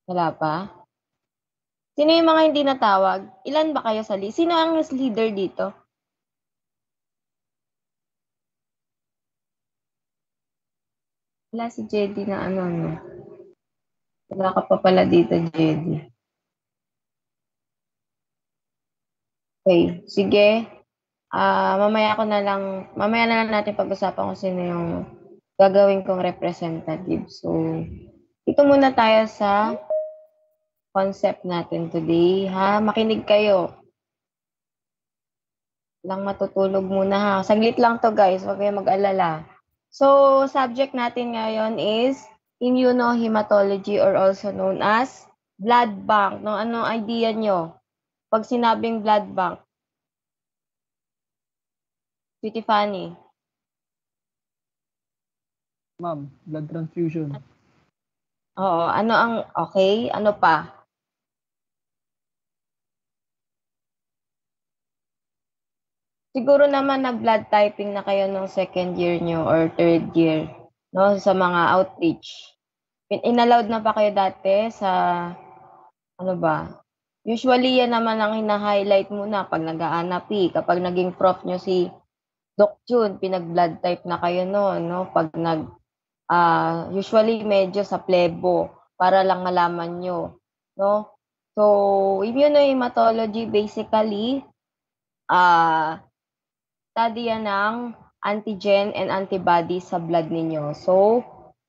Wala pa? Sino yung mga hindi natawag? Ilan ba kayo sa list? Sino ang leader dito? Wala si Jedy na ano, no? Wala ka pa pala dito, Jedy. Okay, sige. Mamaya na lang natin pag-usapan kung sino yung gagawin kong representative. So, ito muna tayo sa concept natin today, ha? Makinig kayo. Lang matutulog muna, ha? Saglit lang to, guys. Huwag kayong mag-alala. So, subject natin ngayon is immunohematology or also known as blood bank. No, anong idea nyo pag sinabing blood bank? Sweetie Fanny. Ma'am, blood transfusion. Oo, okay, ano pa? Siguro naman nag-blood typing na kayo nung second year nyo or third year, no, sa mga outreach. Inallowed na ba kayo dati sa, ano ba? Usually, yan naman ang hina-highlight muna pag nag-aanapi. Kapag naging prof nyo si Doc June, pinag-blood type na kayo noon, no? Pag usually medyo sa plebo para lang malaman nyo, no? So, immunohematology basically, study yan ng antigen and antibody sa blood ninyo. So,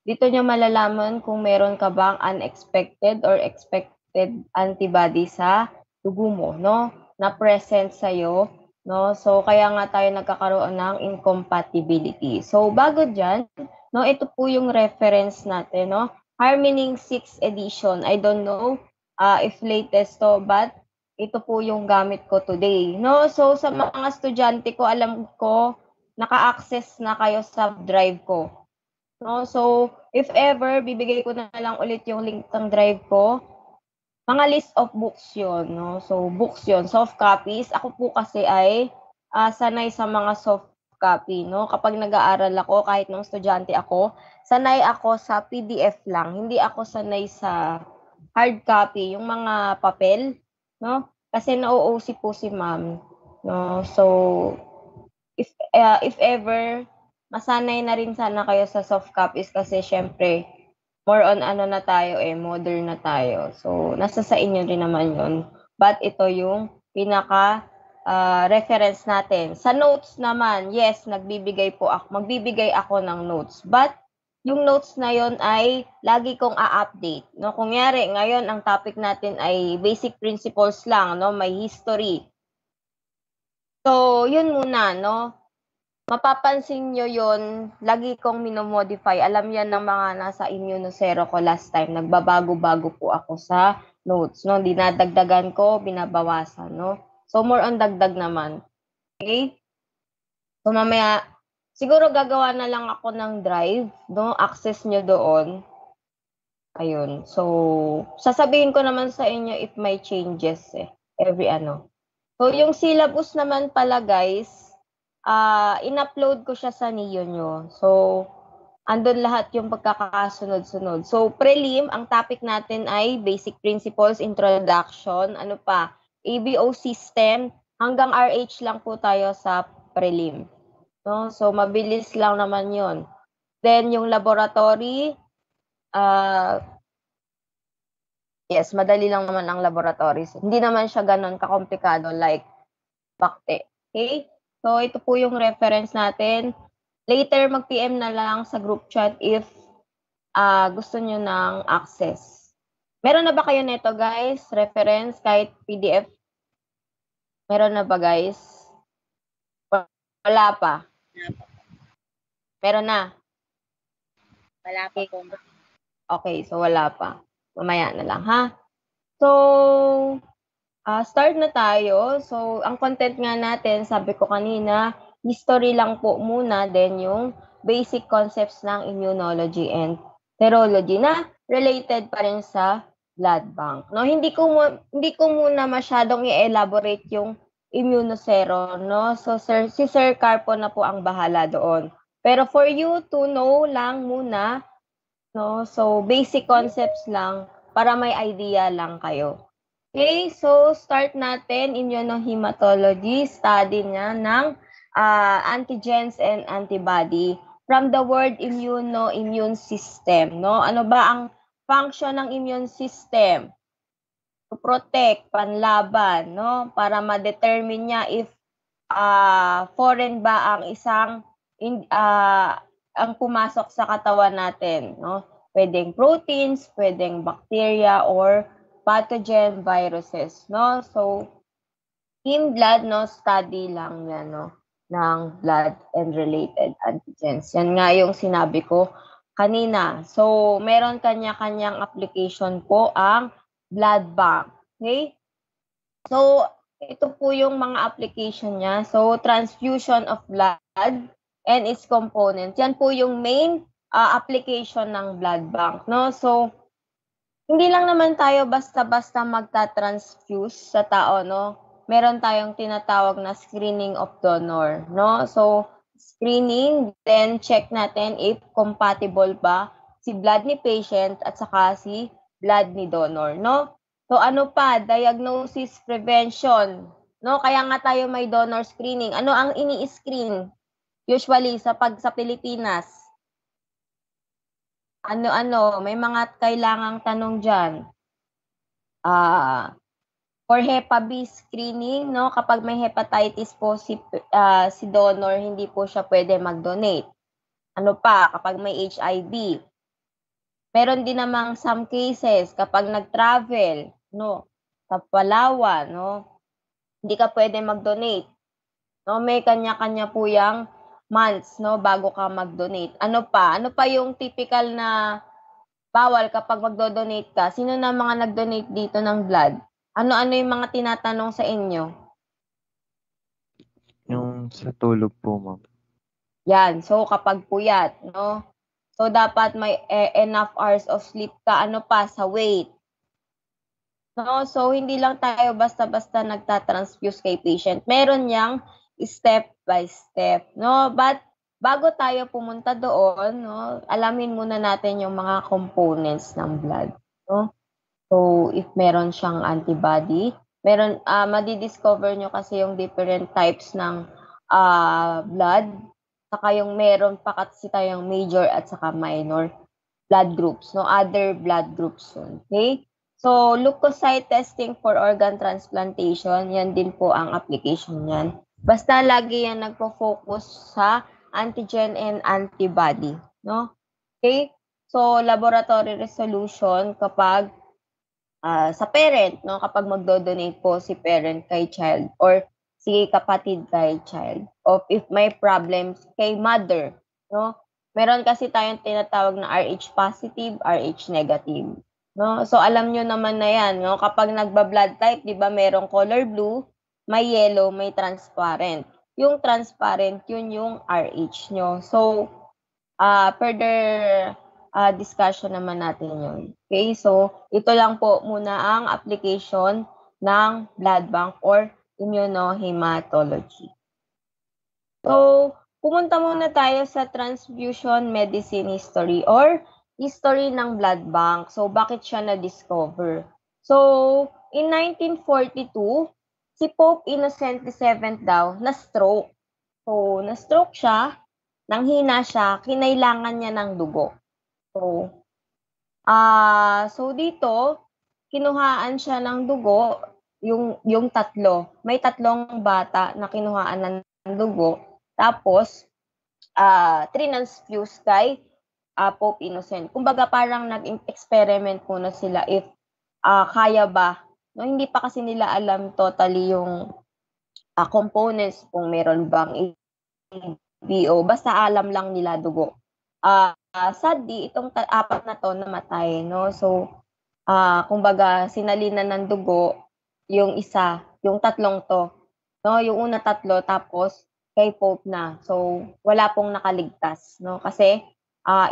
dito nyo malalaman kung meron ka bang unexpected or expected antibody sa dugo mo, no? Na present sa'yo, no? So, kaya nga tayo nagkakaroon ng incompatibility. So, bago dyan, no, ito po yung reference natin, no? Harmening 6th edition. I don't know if latest to, but ito po yung gamit ko today, no? So, sa mga estudyante ko, alam ko, naka-access na kayo sa drive ko. No? So, if ever, bibigay ko na lang ulit yung link ng drive ko. Mga list of books yon, no? So, books yon, soft copies. Ako po kasi ay sanay sa mga soft copy, no? Kapag nag-aaral ako, kahit nung estudyante ako, sanay ako sa PDF lang. Hindi ako sanay sa hard copy, yung mga papel, no? Kasi na-OOC po si ma'am, no? So, if ever, masanay na rin sana kayo sa soft copies kasi syempre, more on ano na tayo modern na tayo. So, nasa sa inyo rin naman yun. But ito yung pinaka reference natin. Sa notes naman, yes, magbibigay ako ng notes. But, yung notes na yon ay lagi kong a-update. No? Kung yari, ngayon ang topic natin ay basic principles lang, no? May history. So, yun muna, no? Mapapansin nyo yun, lagi kong minomodify. Alam yan ng mga nasa Immunosero ko last time. Nagbabago-bago po ako sa notes, no? Dinadagdagan ko, binabawasan, no? So, more on dagdag naman. Okay? So, mamaya, siguro gagawa na lang ako ng drive, no? Access nyo doon. Ayun. So, sasabihin ko naman sa inyo if may changes every ano. So, yung syllabus naman pala guys, in-upload ko siya sa Neo nyo. So, andun lahat yung pagkakasunod-sunod. So, prelim, ang topic natin ay basic principles, introduction, ano pa, ABO system, hanggang RH lang po tayo sa prelim. No? So, mabilis lang naman yon. Then, yung laboratory, yes, madali lang naman ang laboratories. Hindi naman siya ganun kakomplikado like bakte. Okay? So, ito po yung reference natin. Later, mag-PM na lang sa group chat if gusto nyo ng access. Meron na ba kayo nito, guys? Reference kahit PDF? Meron na ba, guys? Wala pa. Meron na? Wala pa po. Okay, so wala pa. Mamaya na lang, ha? So, start na tayo. So, ang content nga natin, sabi ko kanina, history lang po muna, then yung basic concepts ng immunology and serology na related pa rin sa blood bank. No, hindi ko muna masyadong i-elaborate yung immunosero, no? So si Sir Carpo na po ang bahala doon. Pero for you to know lang muna, no? So basic concepts lang para may idea lang kayo. Okay, so start natin immunohematology, study niya ng antigens and antibody. From the word immune system, no? Ano ba ang function ng immune system? To protect, panlaban, no? Para ma-determine niya if foreign ba ang ang pumasok sa katawan natin, no? Pwedeng proteins, pwedeng bacteria or pathogen viruses, no? So in blood, no, study lang yan, no, ng blood and related antigens. Yan nga yung sinabi ko kanina. So meron kanya-kanyang application po ang blood bank. Okay? So ito po yung mga application niya. So transfusion of blood and its components. Yan po yung main application ng blood bank, no? So hindi lang naman tayo basta-basta magta-transfuse sa tao, no? Meron tayong tinatawag na screening of donor, no? So, screening, then check natin if compatible ba si blood ni patient at saka si blood ni donor, no? So, ano pa? Diagnosis, prevention, no? Kaya nga tayo may donor screening. Ano ang ini-screen? Usually, sa Pilipinas, ano, may mga kailangang tanong dyan. For Hepa B screening, no, kapag may hepatitis po si donor, hindi po siya pwede mag-donate. Ano pa, kapag may HIV. Meron din namang some cases, kapag nag-travel, no, sa Palawan, no, hindi ka pwede mag-donate. No, may kanya-kanya po yung months, no, bago ka mag-donate. Ano pa? Ano pa yung typical na bawal kapag magdo-donate ka? Sino na mga nag-donate dito ng blood? Ano-ano yung mga tinatanong sa inyo? Yung sa tulog po, ma'am. Yan. So, kapag puyat, no? So, dapat may enough hours of sleep ka. Ano pa? Sa weight. No? So, hindi lang tayo basta-basta nagtatransfuse kay patient. Meron yang step by step, no? But bago tayo pumunta doon, no, alamin muna natin yung mga components ng blood, no? So if meron siyang antibody, meron madi-discover nyo kasi yung different types ng blood, saka yung meron pa kasi tayong major at saka minor blood groups, no, other blood groups yun. Okay? So leukocyte testing for organ transplantation, yan din po ang application niyan. Basta lagi yan nagpo-focus sa antigen and antibody, no? Okay? So, laboratory resolution kapag sa parent, no? Kapag magdo-donate po si parent kay child or si kapatid kay child. Or if may problems kay mother, no? Meron kasi tayong tinatawag na RH positive, RH negative, no? So, alam nyo naman na yan, no? Kapag nagba-blood type, di ba merong color blue, may yellow, may transparent. Yung transparent, yun yung RH nyo. So, further discussion naman natin yun. Okay, so ito lang po muna ang application ng blood bank or immunohematology. So, pumunta muna tayo sa transfusion medicine history or history ng blood bank. So, bakit siya na-discover? So, in 1942, si Pope Innocent VII daw na-stroke. So, na-stroke siya, nanghina siya, kinailangan niya ng dugo. So dito, kinuhaan siya ng dugo, yung tatlo. May tatlong bata na kinuhaan ng dugo. Tapos, trinanfuse kay Pope Innocent. Kumbaga parang nag-experiment muna sila if kaya ba. No, hindi pa kasi nila alam totally yung components kung meron bang BO. Basta alam lang nila dugo. Sadly, itong apat na to namatay, no? So, kumbaga, sinalinan ng dugo yung isa, yung tatlong to. No? Yung una tatlo, tapos kay Pope na. So, wala pong nakaligtas, no? Kasi,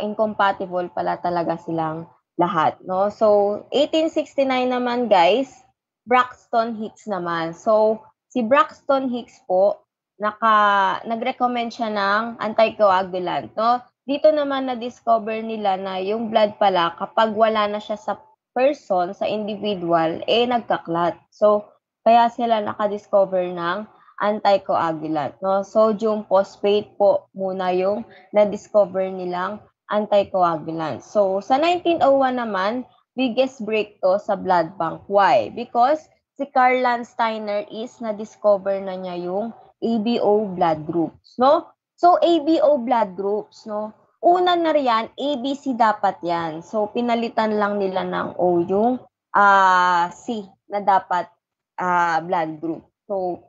incompatible pala talaga silang lahat, no? So, 1869 naman, guys, Braxton Hicks naman. So, si Braxton Hicks po, nag-recommend siya ng anticoagulant, no? Dito naman na-discover nila na yung blood pala, kapag wala na siya sa person, sa individual, nagkaklat. So, kaya sila nakadiscover ng anticoagulant. No? Sodium phosphate po muna yung na-discover nilang anticoagulant. So, sa 1901 naman, biggest break to sa blood bank. Why? Because si Karl Landsteiner is na-discover na niya yung ABO blood groups. No? So, ABO blood groups, no? Una na riyan, ABC dapat yan. So, pinalitan lang nila ng O yung C na dapat blood group. So,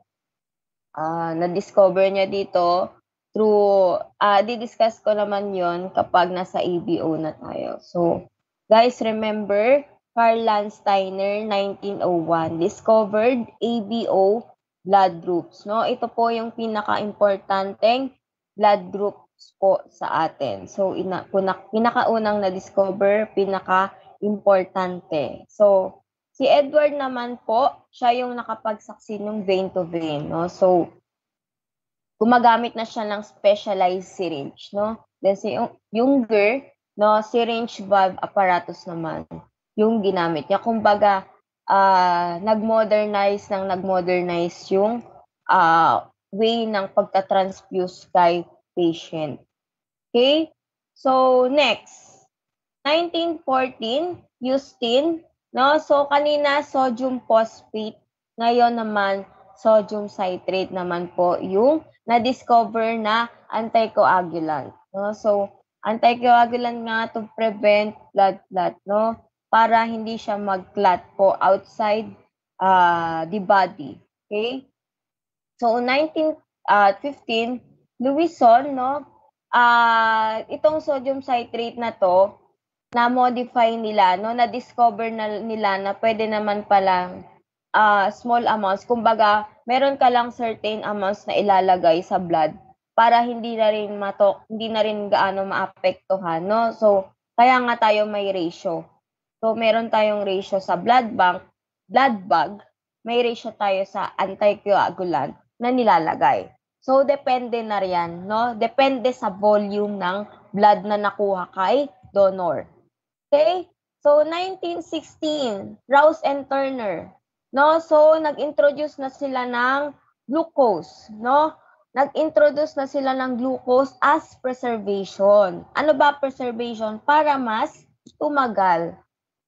na-discover niya dito through, di-discuss ko naman yon kapag nasa ABO na tayo. So, guys, remember, Karl Landsteiner, 1901, discovered ABO blood groups. No? Ito po yung pinaka-importanteng blood groups po sa atin. So, pinakaunang na-discover, pinaka-importante. So, si Edward naman po, siya yung nakapagsaksi ng vein to vein, no? So, gumagamit na siya ng specialized syringe, no? Then si Unger, no, syringe valve apparatus naman yung ginamit niya. Kumbaga, nag-modernize yung way ng pagta-transfuse kay patient. Okay? So, next. 1914, Houston, no? So, kanina, sodium phosphate. Ngayon naman, sodium citrate naman po yung na-discover na anticoagulant. No? So, anticoagulant nga to prevent blood clot, no? Para hindi siya mag-clot po outside the body. Okay? So, 1915, Lewison, no? Itong sodium citrate na to, na-modify nila, no? Na-discover nila na pwede naman palang small amounts. Kumbaga, meron ka lang certain amounts na ilalagay sa blood para hindi na rin gaano maapektuhan, no? So, kaya nga tayo may ratio. So, meron tayong ratio sa blood bag, may ratio tayo sa anticoagulant na nilalagay. So, depende na riyan, no? Depende sa volume ng blood na nakuha kay donor. Okay? So, 1916, Rouse and Turner, no? So, nag-introduce na sila ng glucose, no? Nag-introduce na sila ng glucose as preservation. Ano ba preservation? Para mas tumagal.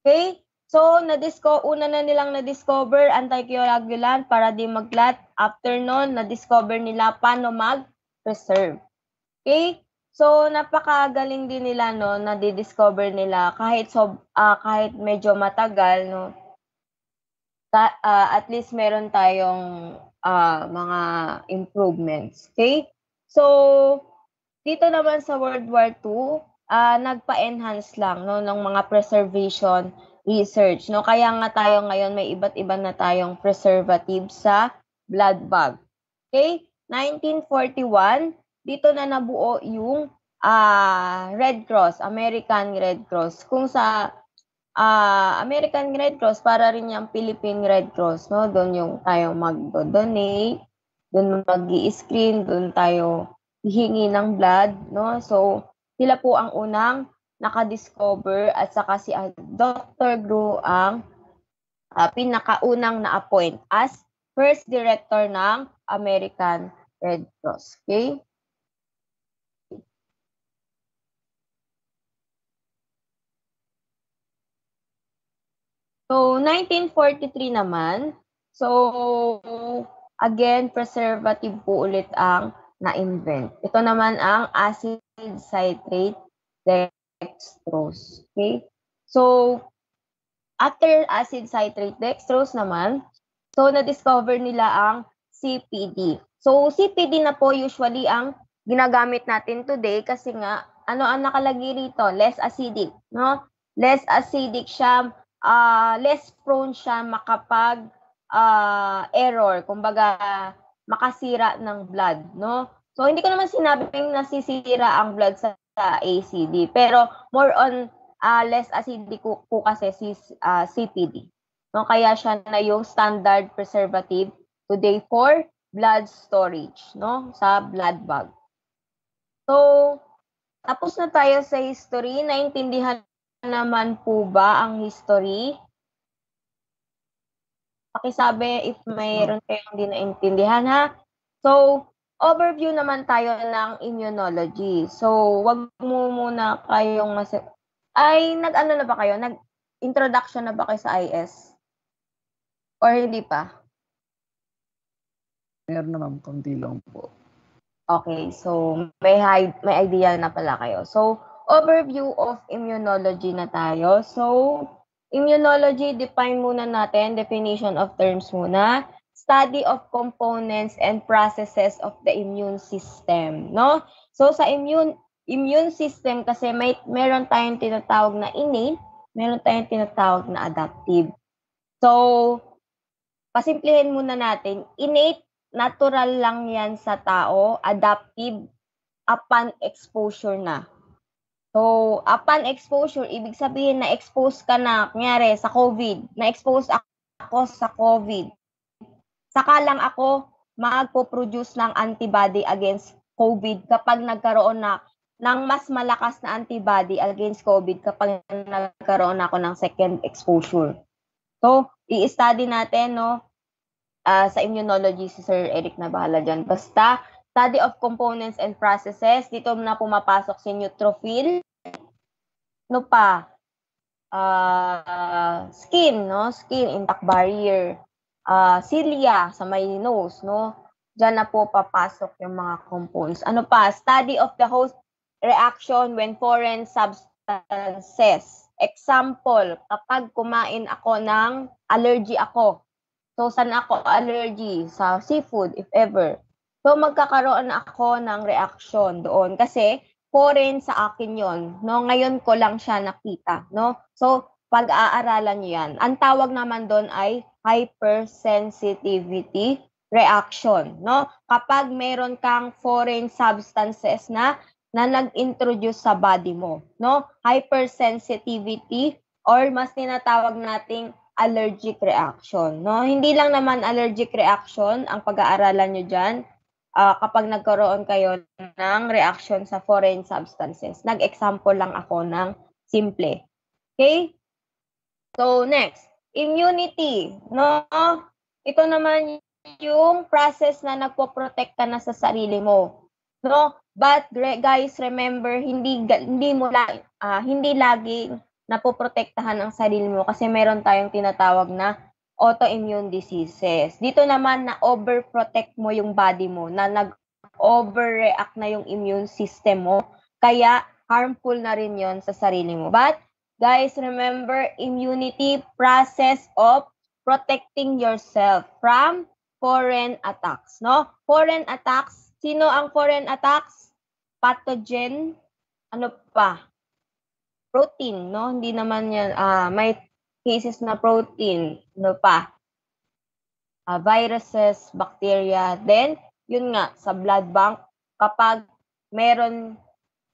Okay? So, una na nilang na-discover anticoagulant para di mag-clot. After nun, na-discover nila paano mag-preserve. Okay? So, napakagaling din nila, no, na di-discover nila kahit medyo matagal, no. At least meron tayong mga improvements. Okay? So, dito naman sa World War II, nagpa-enhance lang, no, ng mga preservation research, no? Kaya nga tayo ngayon may iba't iba na tayong preservative sa blood bag. Okay? 1941, dito na nabuo yung Red Cross, American Red Cross. Kung sa American Red Cross, para rin yung Philippine Red Cross, no? Doon yung tayo mag-donate, doon mag-i-screen, doon tayo hihingi ng blood, no? So, sila po ang unang nakadiscover at saka si Dr. Gru ang pinakaunang na-appoint as first director ng American Red Cross. Okay? So, 1943 naman. So, again, preservative po ulit ang na-invent. Ito naman ang acid citrate dextrose. Okay? So, after acid citrate dextrose naman, so na-discover nila ang CPD. So, CPD na po usually ang ginagamit natin today kasi nga, ano ang nakalagay rito? Less acidic, no? Less acidic siya, less prone siya makapag error, kumbaga makasira ng blood, no? So, hindi ko naman sinabing nasisira ang blood sa ACD, pero more on less acidic po kasi si CPD. No, kaya siya na yung standard preservative today for blood storage, no, sa blood bag. So, tapos na tayo sa history, naintindihan naman po ba ang history? Pakisabi if mayroon kayong hindi naintindihan, ha? So, overview naman tayo ng immunology. So, wag mo muna kayong nag-ano na ba kayo? Nag-introduction na ba kayo sa IS? Or hindi pa? Meron naman, konti lang po. Okay, so may idea na pala kayo. So, overview of immunology na tayo. So, immunology, define muna natin, definition of terms muna. Study of components and processes of the immune system, no? So, sa immune system kasi meron tayong tinatawag na innate, meron tayong tinatawag na adaptive. So, pasimplihin muna natin, innate, natural lang yan sa tao, adaptive, upon exposure na. So, upon exposure, ibig sabihin na expose ka na, kunyari sa COVID, na-expose ako sa COVID. Saka lang ako magpo-produce ng antibody against COVID kapag nagkaroon na ng mas malakas na antibody against COVID kapag nagkaroon ako ng second exposure. So, i-study natin, no? Sa immunology, si Sir Eric na bahala dyan. Basta, study of components and processes. Dito na pumapasok si neutrophil. No pa? Skin, no? Skin, intact barrier. Cilia, sa may nose, no? Diyan na po papasok yung mga components. Ano pa? Study of the host reaction when foreign substances. Example, kapag kumain ako ng allergy ako. So, saan ako allergy? Sa seafood, if ever. So, magkakaroon ako ng reaction doon. Kasi, foreign sa akin yon, no? Ngayon ko lang siya nakita, no? So, pag-aaralan nyo yan. Ang tawag naman doon ay hypersensitivity reaction, no? Kapag meron kang foreign substances na nag-introduce sa body mo, no? Hypersensitivity or mas tinatawag nating allergic reaction, no? Hindi lang naman allergic reaction ang pag-aaralan nyo dyan kapag nagkaroon kayo ng reaction sa foreign substances. Nag-example lang ako ng simple. Okay? So, next. Immunity, no? Ito naman yung process na nagpo-protect ka na sa sarili mo, no? But guys, remember, hindi laging napoprotektahan ang sarili mo kasi meron tayong tinatawag na autoimmune diseases. Dito naman na overprotect mo yung body mo, na nag-overreact na yung immune system mo, kaya harmful na rin yon sa sarili mo. But guys, remember, immunity, process of protecting yourself from foreign attacks, no? Foreign attacks, sino ang foreign attacks? Pathogen, ano pa? Protein, no? Hindi naman yan, may cases na protein, ano pa? Viruses, bacteria, then, yun nga, sa blood bank, kapag meron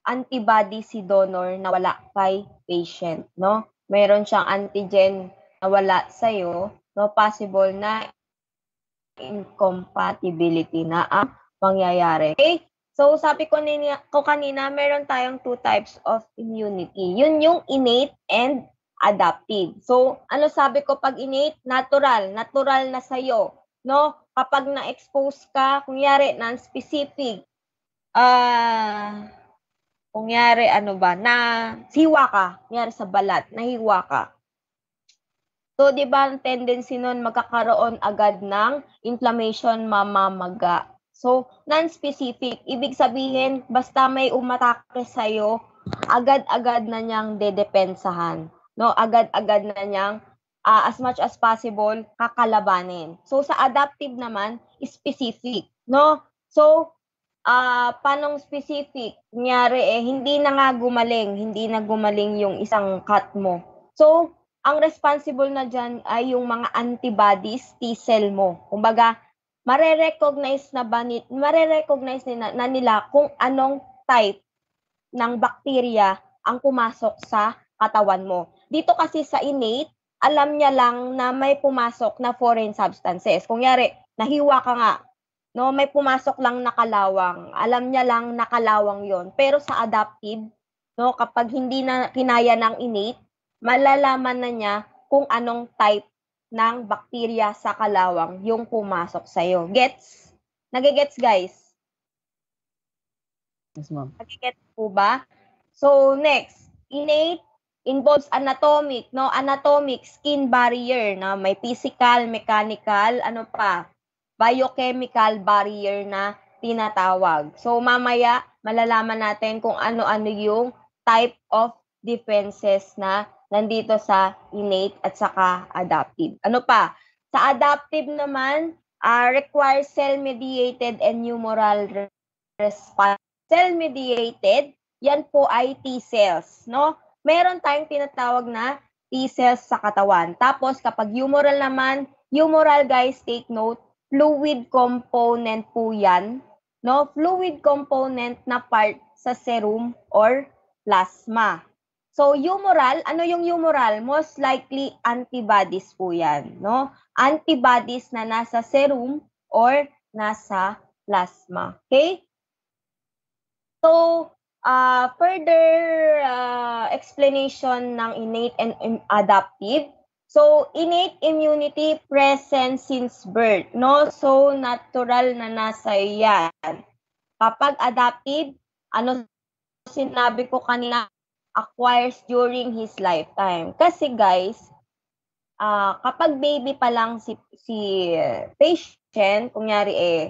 antibody si donor na wala kay patient, no? Meron siyang antigen na wala sa'yo, no? Possible na incompatibility na ang mangyayari. Okay? So, sabi ko kanina, meron tayong two types of immunity. Yun yung innate and adaptive. So, ano sabi ko pag innate? Natural na sa'yo. No? Kapag na-expose ka, kunyari, non-specific, kunyari, hiwa ka, kunyari sa balat, nahiwa ka. So, di ba, ang tendency nun, magkakaroon agad ng inflammation, mamamaga. So, non-specific, ibig sabihin, basta may umatake sa'yo, agad-agad na niyang dedepensahan. No? Agad-agad na niyang, as much as possible, kakalabanin. So, sa adaptive naman, specific. No? So, panong specific? Kunyari, hindi na gumaling yung isang cut mo. So, ang responsible na dyan ay yung mga antibodies, T-cell mo. Kumbaga, mare-recognize na nila kung anong type ng bacteria ang pumasok sa katawan mo. Dito kasi sa innate, alam niya lang na may pumasok na foreign substances. Kunyari, nahiwa ka nga, no, may pumasok lang na kalawang. Alam niya lang na kalawang yon. Pero sa adaptive, no, kapag hindi na kinaya ng innate, malalaman na niya kung anong type ng bakterya sa kalawang yung pumasok sa'yo. Gets? Nagigets, guys? Yes, ma'am. Nagigets po ba? So, next, innate involves anatomic, no? Anatomic, skin barrier, na may physical, mechanical, ano pa? Biochemical barrier na tinatawag. So, mamaya, malalaman natin kung ano-ano yung type of defenses na nandito sa innate at saka adaptive. Ano pa? Sa adaptive naman, requires cell-mediated and humoral response. Cell-mediated, yan po ay T-cells, no? Meron tayong tinatawag na T-cells sa katawan. Tapos, kapag humoral naman, humoral, guys, take note, fluid component po yan, no? Fluid component na part sa serum or plasma. So, humoral, ano yung humoral? Most likely, antibodies po yan, no? Antibodies na nasa serum or nasa plasma. Okay? So, further explanation ng innate and adaptive. So, innate immunity present since birth, no? So, natural na nasa yan. Kapag adaptive, ano sinabi ko kanina, acquires during his lifetime. Kasi guys, kapag baby pa lang si patient, kunyari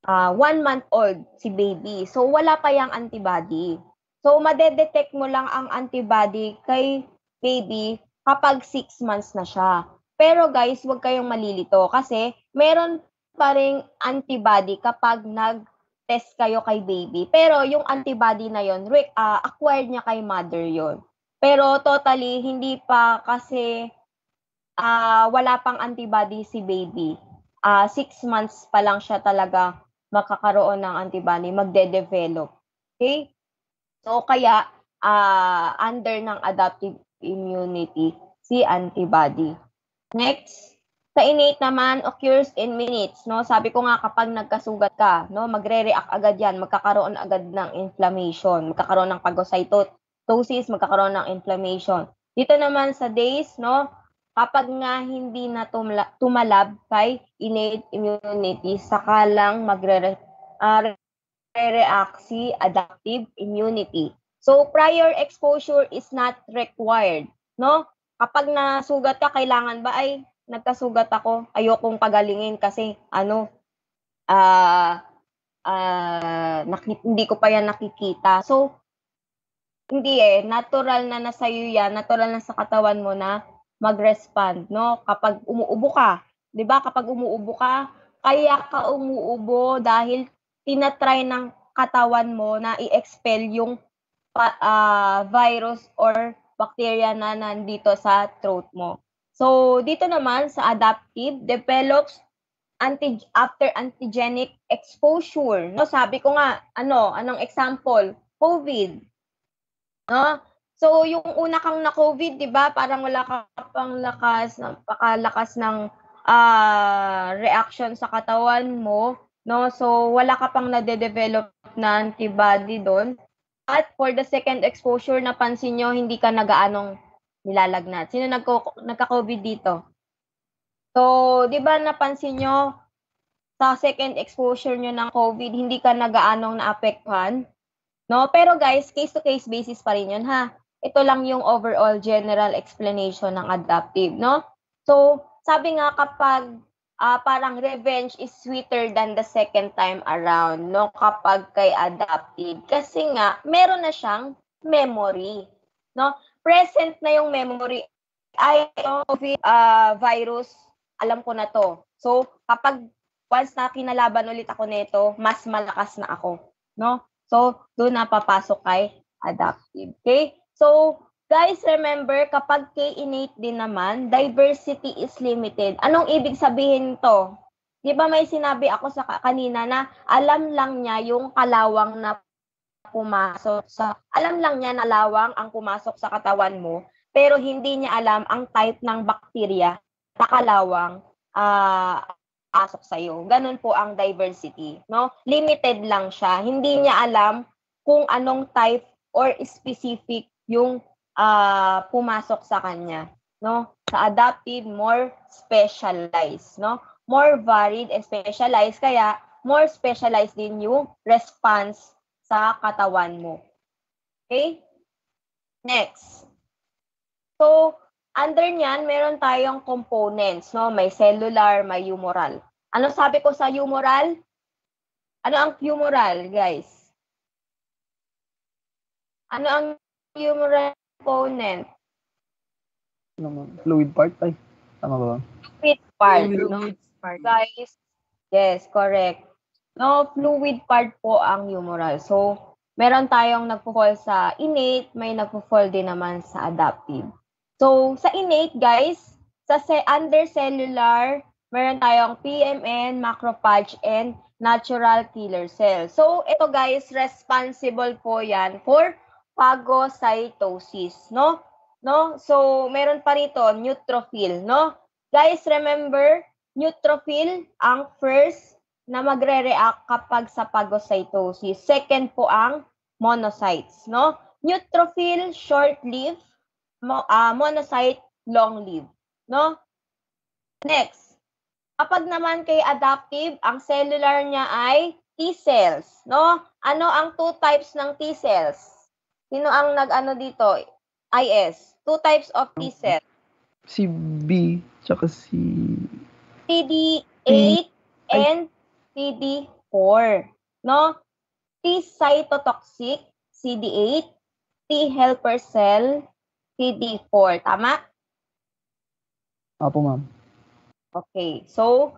1 month old si baby. So, wala pa yung antibody. So, madedetect mo lang ang antibody kay baby kapag 6 months na siya. Pero guys, huwag kayong malilito kasi meron pa ring antibody kapag nag-test kayo kay baby. Pero yung antibody na yon, acquired niya kay mother yon. Pero totally, hindi pa kasi wala pang antibody si baby. 6 months pa lang siya talaga makakaroon ng antibody, magde-develop. Okay? So, kaya, under ng adaptive immunity, si antibody. Next, sa innate naman, occurs in minutes, no? Sabi ko nga, kapag nagkasugat ka, no, magre-react agad yan, magkakaroon agad ng inflammation, magkakaroon ng phagocytosis, magkakaroon ng inflammation. Dito naman sa days, no, kapag nga hindi na tumalab kay innate immunity, saka lang magre-react si adaptive immunity. So, prior exposure is not required, no? Kapag nasugat ka, kailangan ba ay nagkasugat ako, ayokong pagalingin kasi hindi ko pa yan nakikita. So, hindi natural na nasa iyo yan, natural na sa katawan mo na mag-respond, no? Kapag umuubo ka, 'di ba? Kapag umuubo ka, kaya ka umuubo dahil tinatry ng katawan mo na i-expel yung virus or bacteria na nandito sa throat mo. So, dito naman sa adaptive, develops after antigenic exposure. No, sabi ko nga, anong example? COVID. No? So, yung una kang na-COVID, 'di ba? Parang wala ka pang napakalakas ng reaction sa katawan mo, no? So, wala ka pang nade-develop na antibody doon. At for the second exposure, napansin nyo, hindi ka nagaanong nilalagnat. Sino nagka-COVID dito? So, 'di ba napansin nyo, sa second exposure nyo ng COVID, hindi ka nagaanong naapektuhan? No? Pero guys, case-to-case basis pa rin yun, ha? Ito lang yung overall general explanation ng adaptive, no? So, sabi nga kapag parang revenge is sweeter than the second time around, no? Kapag kay adaptive. Kasi nga, meron na siyang memory, no? Present na yung memory. Ay, COVID virus, alam ko na to. So, kapag once na kinalaban ulit ako nito, mas malakas na ako, no? So, doon na papasok kay adaptive. Okay? So, guys, remember, kapag kay innate din naman, diversity is limited. Anong ibig sabihin to? Di ba may sinabi ako sa kanina na alam lang niya yung kalawang na pumasok alam lang niya na lawang ang pumasok sa katawan mo, pero hindi niya alam ang type ng bakterya na kalawang pasok sa'yo. Ganun po ang diversity, no? Limited lang siya. Hindi niya alam kung anong type or specific yung pumasok sa kanya, no? Sa adaptive, more specialized, no? More varied and specialized, kaya more specialized din yung response sa katawan mo. Okay? Next. So, under niyan, meron tayong components, no? May cellular, may humoral. Ano sabi ko sa humoral? Ano ang humoral, guys? Ano ang humoral component? Fluid part? Ay, tama ba? Fluid part, no? Guys, yes, correct. No, fluid part po ang humoral. So, meron tayong nagpo-fall sa innate, may nagpo-fall din naman sa adaptive. So, sa innate, guys, sa under cellular, meron tayong PMN, macrophage, and natural killer cells. So, ito guys, responsible po yan for phagocytosis, no? No? So, meron pa rito, neutrophil, no? Guys, remember, neutrophil ang first na magre-react kapag sa phagocytosis. Second po ang monocytes, no? Neutrophil, short-lived, monocyte, long-lived, no? Next, kapag naman kay adaptive, ang cellular niya ay T-cells, no? Ano ang two types ng T-cells? Sino ang nag-ano dito? IS. Two types of T-cells. Si B, tsaka si... CD8 and CD4, no? T cytotoxic, CD8, T helper cell, CD4. Tama? Apo, ma'am. Okay. So,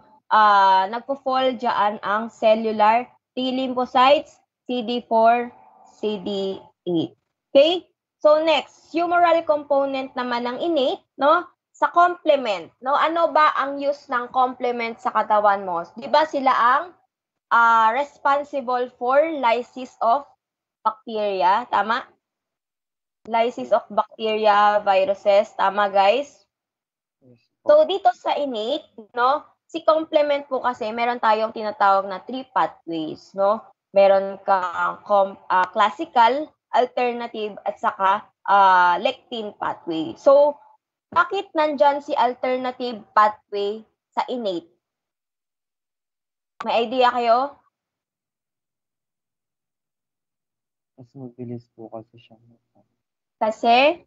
nagpo-fall dyan ang cellular T lymphocytes, CD4, CD8. Okay? So, next, humoral component naman ng innate, no? Sa complement, no? Ano ba ang use ng complement sa katawan mo? Di ba sila ang responsible for lysis of bacteria? Tama? Lysis of bacteria, viruses. Tama, guys? So, dito sa innate, no? Si complement po kasi, meron tayong tinatawag na 3 pathways, no? Meron kang classical, alternative, at saka lectin pathway. So, bakit nandyan si alternative pathway sa innate? May idea kayo? Mas mabilis po kasi siya. Kasi?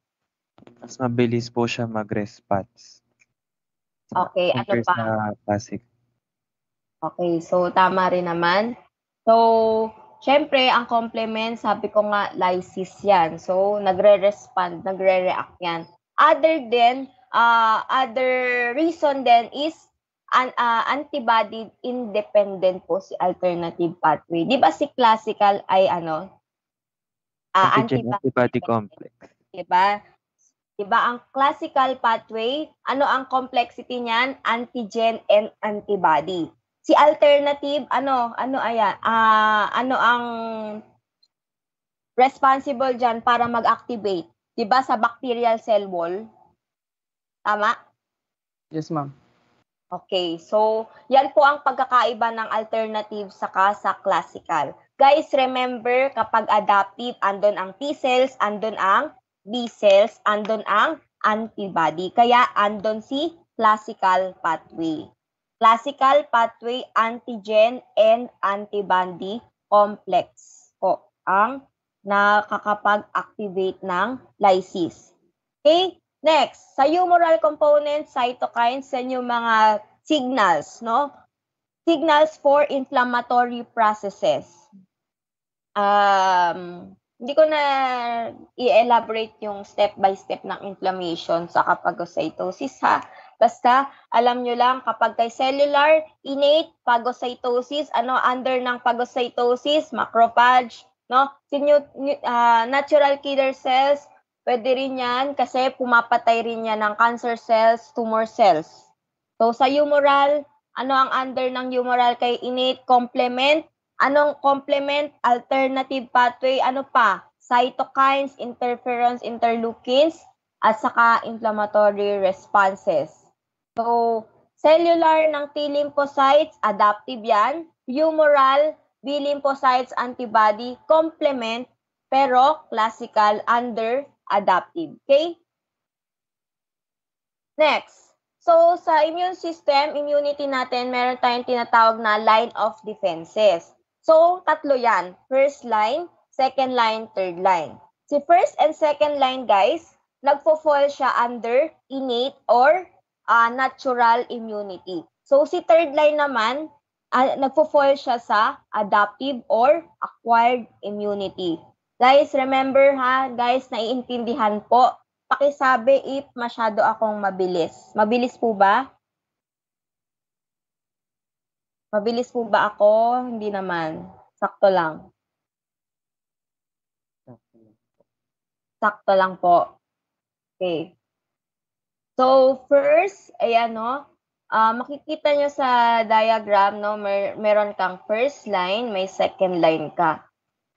Mas mabilis po siya mag-response. Okay, ano Compared pa? sa classic. Okay, so tama rin naman. So, syempre, ang complement, sabi ko nga, lysis yan. So, nagre-respond, nagre-react yan. Other reason then is antibody independent po si alternative pathway. Di ba si classical ay Antibody complex. Diba? Diba ang classical pathway, ano ang complexity niyan? Antigen and antibody. Si alternative, ano ang responsible dyan para mag-activate? Diba sa bacterial cell wall? Tama? Yes, ma'am. Okay, so yan po ang pagkakaiba ng alternative saka sa classical. Guys, remember, kapag adaptive, andun ang T-cells, andun ang B-cells, andun ang antibody. Kaya andun si classical pathway. Classical pathway, antigen and antibody complex po ang nakakapag-activate ng lysis. Okay? Next, sa humoral component, cytokines, yan yung mga signals, no? Signals for inflammatory processes. Hindi ko na i-elaborate yung step-by-step ng inflammation sa phagocytosis, ha? Basta, alam nyo lang, kapag kay cellular, innate, phagocytosis, under ng phagocytosis, macrophage, no? Natural killer cells, pwede rin yan kasi pumapatay rin yan ng cancer cells, tumor cells. So, sa humoral, ano ang under ng humoral kay innate? Complement. Anong complement? Alternative pathway. Ano pa? Cytokines, interferons, interleukins, at saka inflammatory responses. So, cellular ng T lymphocytes, adaptive yan. Humoral, B lymphocytes, antibody, complement. pero classical under adaptive. Okay? Next. So, sa immune system, immunity natin, meron tayong tinatawag na line of defenses. So, tatlo yan. First line, second line, third line. Si first and second line, guys, nagfo-fall siya under innate or natural immunity. So, si third line naman, nagfo-fall siya sa adaptive or acquired immunity. Guys, remember ha, guys, naiintindihan po. Pakisabi if masyado akong mabilis. Mabilis po ba? Mabilis po ba ako? Hindi naman. Sakto lang. Sakto lang po. Okay. So, first, ayan no, makikita nyo sa diagram, no, meron kang first line, may second line ka.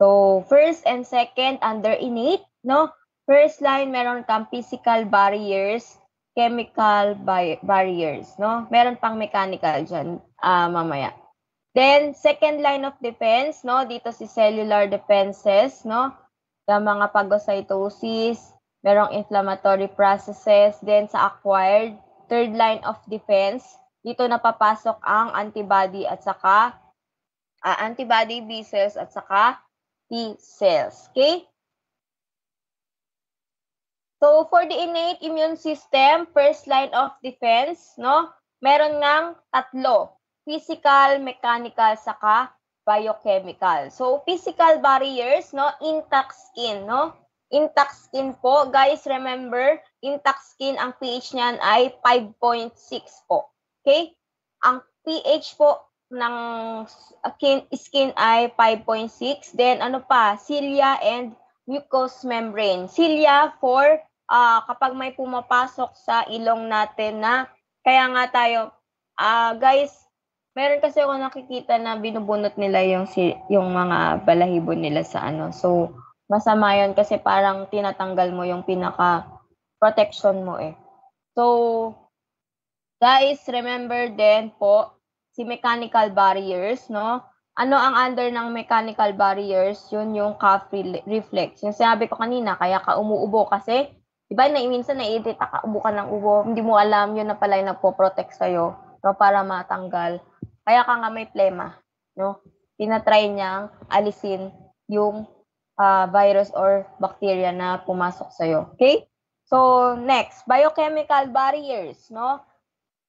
So, first and second under innate, no? First line, meron kang physical barriers, chemical barriers, no? Meron pang mechanical dyan mamaya. Then, second line of defense, no? Dito si cellular defenses, no? Yung mga phagocytosis, merong inflammatory processes. Then, sa acquired, third line of defense, dito napapasok ang antibody at saka antibody B cells at saka T cells. Okay? So, for the innate immune system, first line of defense, no? Meron ngang tatlo. Physical, mechanical, saka biochemical. So, physical barriers, no? Intact skin, no? Intact skin po. Guys, remember, intact skin, ang pH niyan ay 5.6 po. Okay? Ang pH po ng skin ay 5.6. Then, ano pa? Cilia and mucous membrane. Cilia for kapag may pumapasok sa ilong natin na, kaya nga tayo, guys, meron kasi ako nakikita na binubunot nila yung mga balahibo nila sa ano. So, masama yun kasi parang tinatanggal mo yung pinaka-protection mo eh. So, guys, remember din po, si mechanical barriers, no? Ano ang under ng mechanical barriers? Yun yung cough reflex. Yung sinabi ko kanina, kaya ka umuubo kasi, diba minsan naiirita ka, ubo ka ng ubo, hindi mo alam yun na pala yung nagpo-protect sa'yo, no, para matanggal. Kaya ka nga may plema, no? Tinatry niyang alisin yung virus or bacteria na pumasok sa'yo. Okay? So, next, biochemical barriers, no?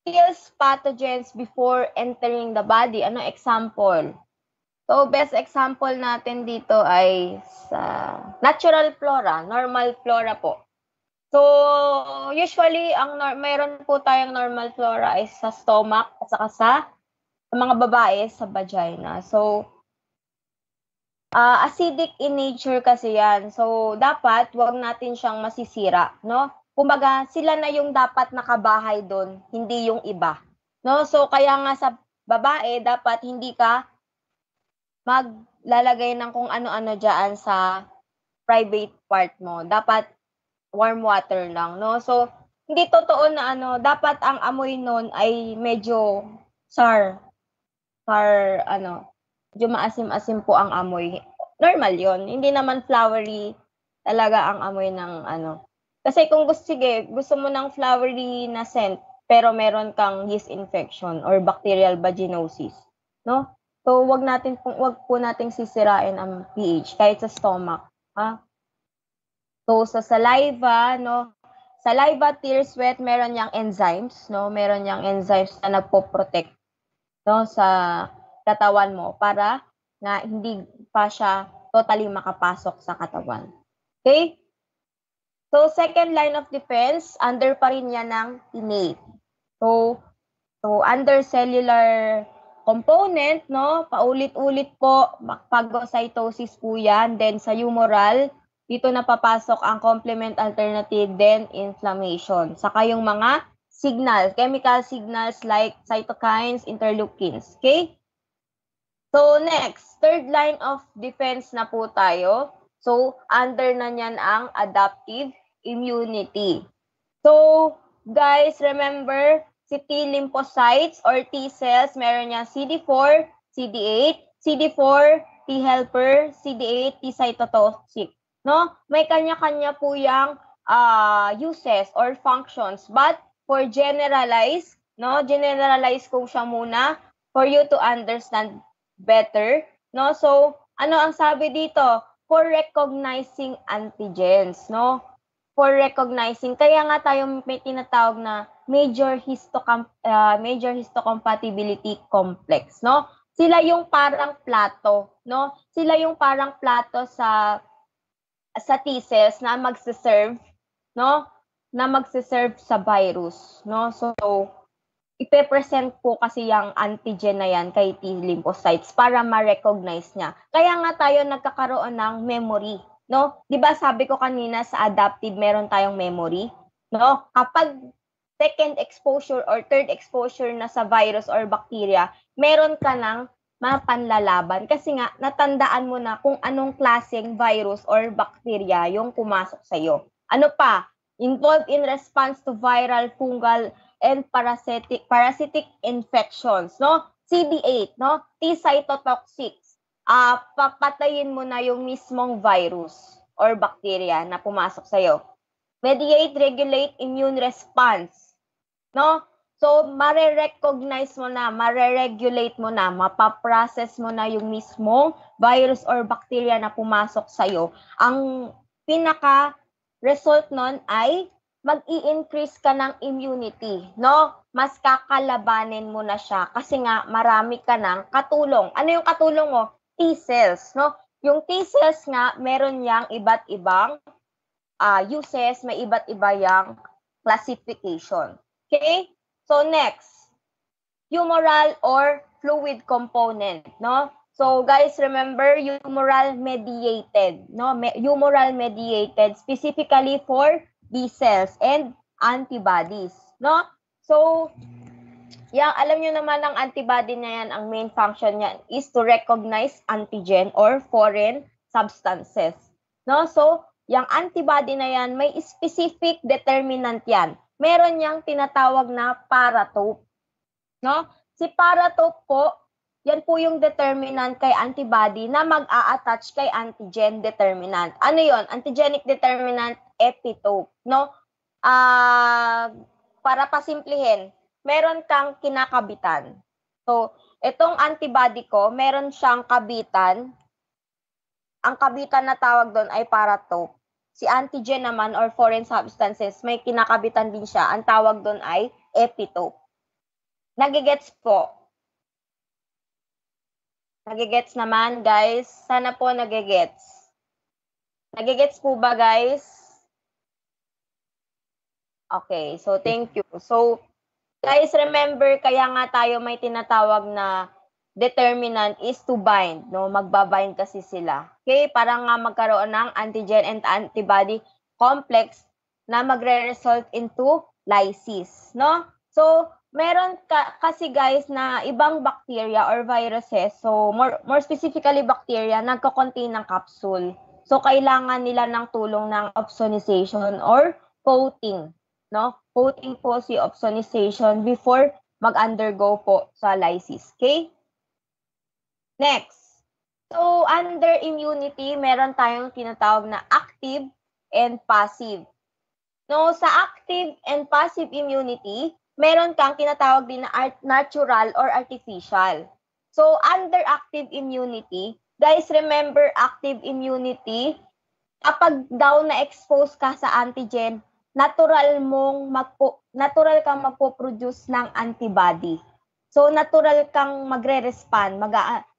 Kills pathogens before entering the body. Ano example? So, best example natin dito ay sa natural flora, normal flora po. So, usually, mayroon po tayong normal flora ay sa stomach at saka sa mga babae sa vagina. So, acidic in nature kasi yan. So, dapat wag natin siyang masisira, no? Kumbaga, sila na yung dapat nakabahay doon, hindi yung iba. No? So, kaya nga sa babae, dapat hindi ka maglalagay ng kung ano-ano dyan sa private part mo. Dapat warm water lang, no? So, hindi totoo na dapat ang amoy nun ay medyo medyo maasim-asim po ang amoy. Normal yon. Hindi naman flowery talaga ang amoy ng Kasi kung gusto mo ng flowery na scent, pero meron kang yeast infection or bacterial vaginosis, no? So, wag po nating sisirain ang pH kahit sa stomach, ha? So, sa saliva, no? Saliva, tear, sweat, meron yang enzymes, no? Meron yang enzymes na nagpo-protect, no, sa katawan mo para na hindi pa siya totally makapasok sa katawan. Okay? So, second line of defense, under pa rin yan ng innate. So under cellular component, no, paulit-ulit po, phagocytosis po yan. Then sa humoral, dito napapasok ang complement alternative, then inflammation. Saka yung mga signals, chemical signals like cytokines, interleukins. Okay? So next, third line of defense na po tayo. So under na niyan ang adaptive immunity. So guys, remember, si T lymphocytes or T cells, meron niya CD4, CD8, CD4, T helper, CD8, T cytotoxic. no? May kanya-kanya po yang uses or functions. But for generalize ko siya muna for you to understand better, no? So, ano ang sabi dito? For recognizing antigens, no? For recognizing, kaya nga tayo may tinatawag na major histocompatibility complex, no? Sila yung parang plato, no? Sila yung parang plato sa T-cells na magse-serve, no? Na magse-serve sa virus, no? So, ipe-present po kasi yung antigen na yan kay T lymphocytes para ma-recognize niya. Kaya nga tayo nagkakaroon ng memory, no? 'Di ba sabi ko kanina sa adaptive meron tayong memory, no? Kapag second exposure or third exposure na sa virus or bacteria, meron ka ng mapanlalaban kasi nga natandaan mo na kung anong klaseng virus or bacteria yung pumasok sa iyo. Ano pa? Involved in response to viral, fungal, and parasitic infections, no? CD8, no? T-cytotoxics. Papatayin mo na yung mismong virus or bacteria na pumasok sa iyo. Mediate, regulate immune response, no? So, mare-recognize mo na, mare-regulate mo na, mapaprocess mo na yung mismong virus or bacteria na pumasok sa iyo. Ang pinaka-result nun ay mag-i-increase ka ng immunity, no? Mas kakalabanin mo na siya kasi nga marami ka ng katulong. Ano yung katulong mo? T-cells, no? Yung T-cells nga, meron yang iba't ibang uses, may iba't iba yang classification. Okay? So next, humoral or fluid component, no? So guys, remember humoral mediated, no? Humoral mediated specifically for B cells and antibodies, no? So, yang alam nyo naman ang antibody na yan, ang main function niyan is to recognize antigen or foreign substances, no? So, yang antibody na yan, may specific determinant yan. Meron yang tinatawag na paratope, no? Si paratope po, yan po yung determinant kay antibody na mag-a-attach kay antigen determinant. Ano yon? Antigenic determinant epitope, no? Para pasimplihin, meron kang kinakabitan. So, itong antibody ko, meron siyang kabitan. Ang kabitan na tawag doon ay paratope. Si antigen naman or foreign substances, may kinakabitan din siya. Ang tawag doon ay epitope. Nagigets po? Nagigets naman, guys? Sana po nagigets. Nagigets po ba, guys? Okay, so thank you. So, guys, remember, kaya nga tayo may tinatawag na determinant is to bind, no? Magbabind kasi sila. Okay, para nga magkaroon ng antigen and antibody complex na magre-result into lysis, no? So, meron kasi guys na ibang bacteria or viruses, so more specifically bacteria, nagko-contain ng capsule. So, kailangan nila ng tulong ng opsonization or coating, no? Coating po si opsonization before mag-undergo po sa lysis, okay? Next. So, under immunity, meron tayong tinatawag na active and passive. No, sa active and passive immunity, meron kang tinatawag din na natural or artificial. So, under active immunity, guys, remember active immunity, kapag daw na-expose ka sa antigen, natural kang magpo-produce ng antibody. So, natural kang magre-respond,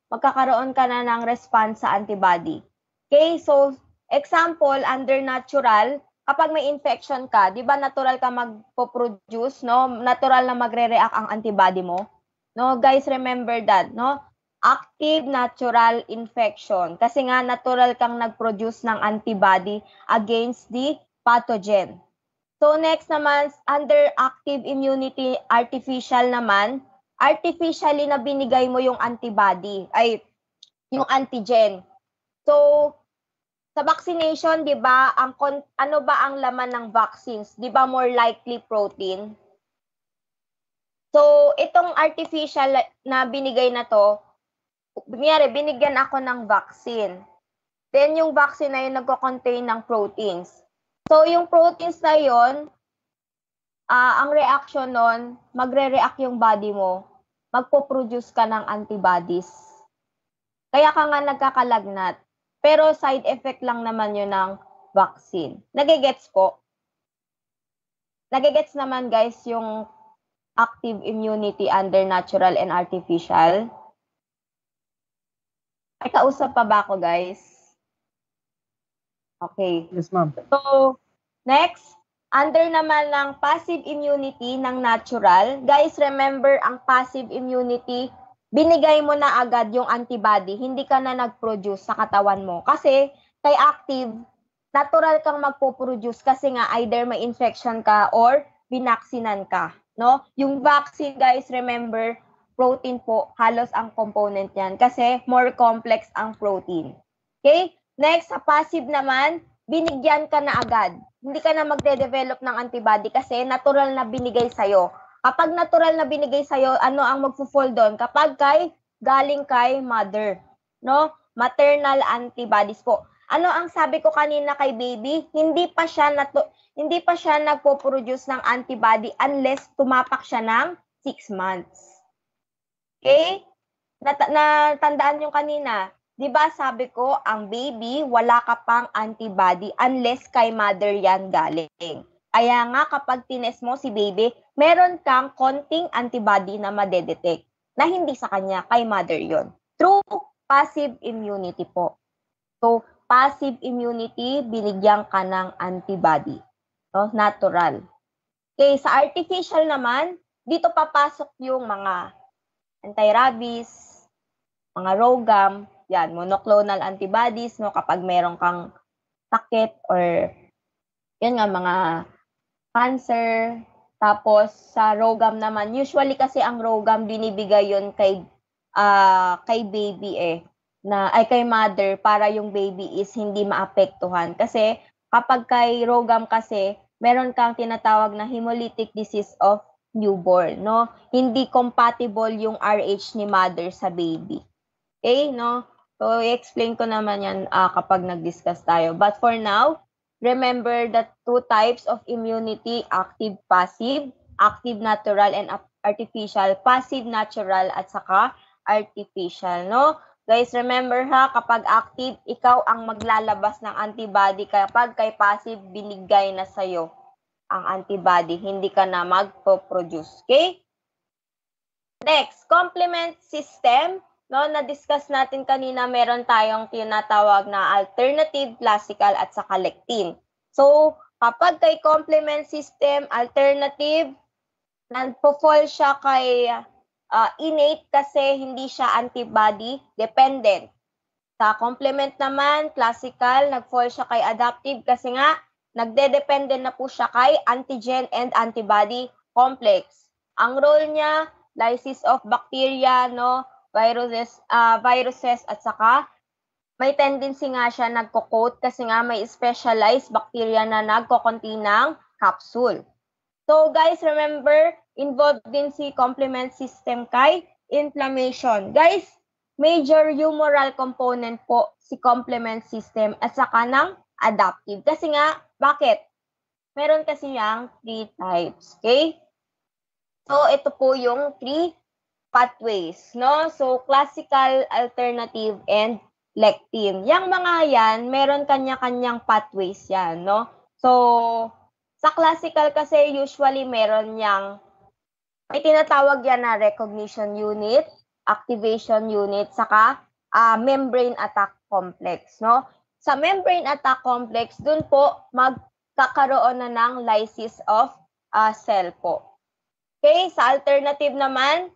magkakaroon ka na ng response sa antibody. Okay, so, example, under natural, kapag may infection ka, di ba natural ka magpo-produce, no? Natural na magre-react ang antibody mo. No, guys, remember that, no? Active natural infection. Kasi nga, natural kang nag-produce ng antibody against the pathogen. So, next naman, under active immunity, artificial naman, artificially na binigay mo yung antibody, ay, yung antigen. So, sa vaccination, 'di ba, ano ba ang laman ng vaccines? 'Di ba more likely protein? So, itong artificial na binigay na 'to, kunyari binigyan ako ng vaccine. Then yung vaccine na yun nagko-contain ng proteins. So yung proteins na yun, ang reaction nun, magre-react yung body mo, magpo-produce ka ng antibodies. Kaya ka nga nagkakalagnat. Pero side effect lang naman yun ng vaccine. Nagigets po? Nagigets naman guys yung active immunity under natural and artificial? Ay, kausap pa ba ako guys? Okay. Yes, ma'am. So, next, under naman ng passive immunity ng natural, guys, remember ang passive immunity, binigay mo na agad yung antibody, hindi ka na nag-produce sa katawan mo. Kasi, kay active, natural kang magpo-produce kasi nga either may infection ka or binaksinan ka. No? Yung vaccine, guys, remember, protein po, halos ang component yan kasi more complex ang protein. Okay? Next, sa passive naman, binigyan ka na agad. Hindi ka na magde-develop ng antibody kasi natural na binigay sa'yo. Kapag natural na binigay sa'yo, ano ang magpo-fall doon? Kapag galing kay mother. No? Maternal antibodies po. Ano ang sabi ko kanina kay baby? Hindi pa siya nagpo-produce ng antibody unless tumapak siya ng 6 months. Okay? Natandaan yung kanina. Diba sabi ko, ang baby, wala ka pang antibody unless kay mother yan galing. Kaya nga kapag tines mo si baby, meron kang konting antibody na madedetect na hindi sa kanya, kay mother yon. Through passive immunity po. So, passive immunity, binigyan ka ng antibody. No? Natural. Okay, sa artificial naman, dito papasok yung mga anti-rabies, mga RhoGAM, yan, monoclonal antibodies, no, kapag meron kang sakit or yan nga, mga cancer. Tapos sa RhoGAM naman, usually kasi ang RhoGAM binibigay yon kay baby kay mother para yung baby is hindi maapektuhan. Kasi kapag kay RhoGAM kasi, meron kang tinatawag na hemolytic disease of newborn, no? Hindi compatible yung RH ni mother sa baby. Okay, no? So, i-explain ko naman yan kapag nag-discuss tayo. But for now, remember the 2 types of immunity, active, passive, active natural and artificial, passive natural at saka artificial, no? Guys, remember ha, kapag active, ikaw ang maglalabas ng antibody. Kapag kay passive, binigay na sa'yo ang antibody. Hindi ka na magpo-produce. Okay? Next, complement system. No, na-discuss natin kanina, meron tayong tinatawag na alternative, classical, at saka lectin. So, kapag kay complement system, alternative, nagpo-fall siya kay innate kasi hindi siya antibody dependent. Sa complement naman, classical, nag-fall siya kay adaptive kasi nga, nagde-depende na po siya kay antigen and antibody complex. Ang role niya, lysis of bacteria, no, viruses at saka may tendency nga siya nagko-coat kasi nga may specialized bacteria na nagko-contain ng capsule. So guys, remember, involved din si complement system kay inflammation. Guys, major humoral component po si complement system at saka ng adaptive. Kasi nga, bakit? Meron kasi yang 3 types, okay? So ito po yung 3 pathways, no? So, classical, alternative, and lectin. Yang mga yan, meron kanya-kanyang pathways yan, no? So, sa classical kasi, usually meron yang, may tinatawag yan na recognition unit, activation unit, saka membrane attack complex, no? Sa membrane attack complex, dun po magkakaroon na ng lysis of cell po. Okay, sa alternative naman,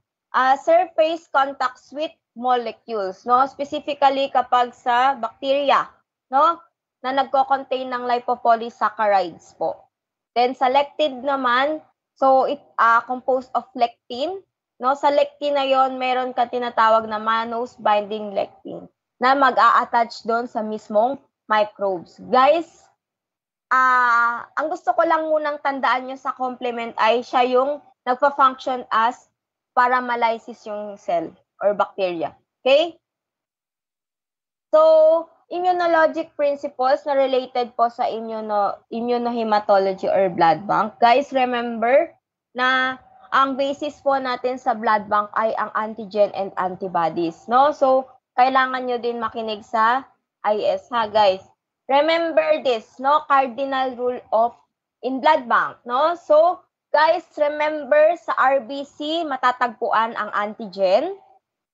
surface contacts with molecules, no? Specifically kapag sa bacteria, no? Na nagko-contain ng lipopolysaccharides po. Then sa lectin naman, so it composed of lectin, no? Sa lectin na yon, meron ka tinatawag na mannose binding lectin na mag-a-attach doon sa mismong microbes. Guys, ang gusto ko lang munang tandaan nyo sa complement ay siya yung nagpa-function as para malysis yung cell or bacteria. Okay? So, immunologic principles na related po sa immunohematology or blood bank. Guys, remember na ang basis po natin sa blood bank ay ang antigen and antibodies, no? So, kailangan nyo din makinig sa IS, ha, guys. Remember this, no? Cardinal rule of in blood bank, no? So, guys, remember sa RBC matatagpuan ang antigen.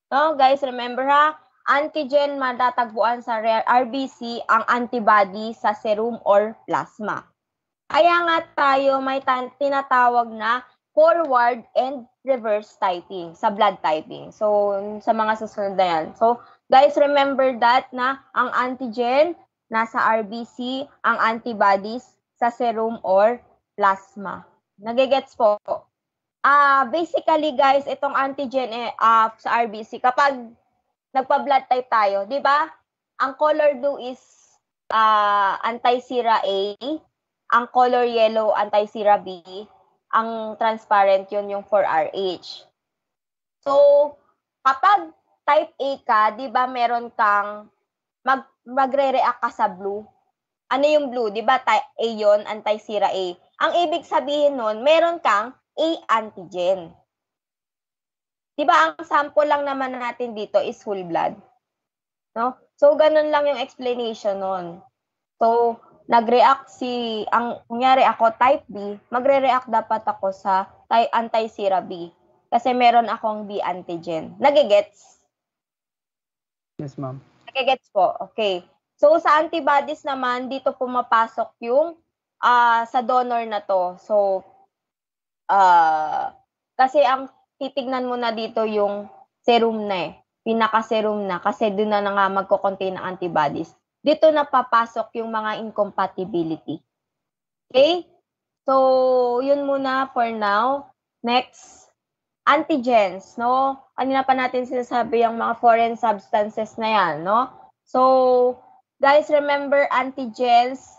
No, guys, remember ha? Antigen matatagpuan sa RBC, ang antibody sa serum or plasma. Kaya nga tayo may tinatawag na forward and reverse typing sa blood typing. So, sa mga susunod na yan. So, guys, remember that na ang antigen nasa RBC, ang antibodies sa serum or plasma. Nagigets po? Basically, guys, itong antigen sa RBC, kapag nagpa-blood type tayo, di ba? Ang color blue is anti-sera A, ang color yellow anti-sera B, ang transparent yun yung 4RH. So, kapag type A ka, di ba meron kang magre-react ka sa blue? Ano yung blue? Di ba type A yun, anti-sera A? Ang ibig sabihin nun, meron kang A antigen. Di ba ang sample lang naman natin dito is whole blood? No? So, ganun lang yung explanation nun. So, nag-react kunyari ako type B, magre-react dapat ako sa anti-sera B. Kasi meron akong B antigen. Nagigets? Yes, ma'am. Nagigets po. Okay. So, sa antibodies naman, dito pumapasok yung sa donor na to. So, kasi ang titignan mo na dito yung serum na pinaka-serum na, kasi doon na nga magko-contain ng antibodies. Dito na papasok yung mga incompatibility. Okay? So, yun muna for now. Next, antigens, no? Kanina pa natin sinasabi yung mga foreign substances na yan, no? So, guys, remember antigens,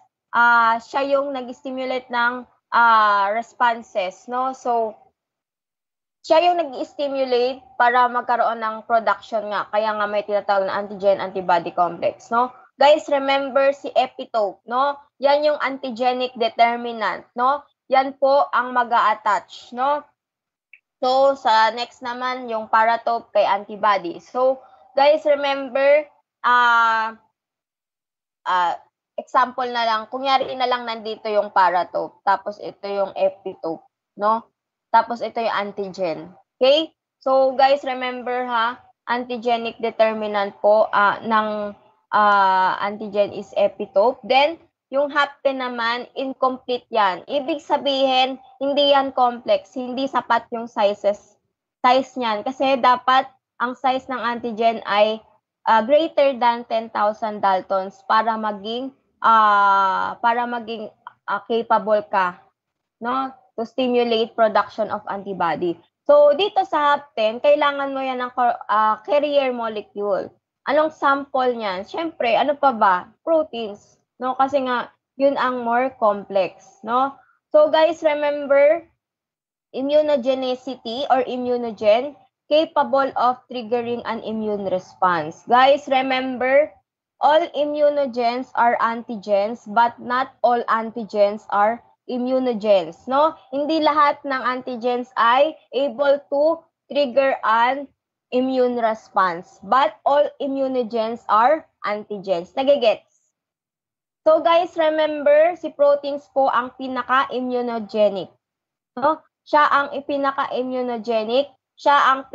siya yung nag-stimulate ng responses, no? So, siya yung nag-stimulate para magkaroon ng production nga. Kaya nga may tinatawag na antigen-antibody complex, no? Guys, remember si epitope, no? Yan yung antigenic determinant, no? Yan po ang mag-a-attach, no? So, sa next naman, yung paratope kay antibody. So, guys, remember, example na lang, kunyari na lang nandito yung paratope, tapos ito yung epitope, no? Tapos ito yung antigen. Okay? So, guys, remember ha, antigenic determinant po ng antigen is epitope. Then, yung hapten naman, incomplete yan. Ibig sabihin, hindi yan complex. Hindi sapat yung size niyan. Kasi dapat ang size ng antigen ay greater than 10,000 Daltons para maging capable ka, no, to stimulate production of antibody. So, dito sa hapten, kailangan mo yan ng carrier molecule. Anong sample niyan? Siyempre, ano pa ba? Proteins, no? Kasi nga, yun ang more complex, no? So, guys, remember, immunogenicity or immunogen, capable of triggering an immune response. Guys, remember, all immunogens are antigens, but not all antigens are immunogens, no? Hindi lahat ng antigens ay able to trigger an immune response, but all immunogens are antigens. Nagigets? So guys, remember, si proteins po ang pinaka-immunogenic, no? Siya ang pinaka-immunogenic, siya ang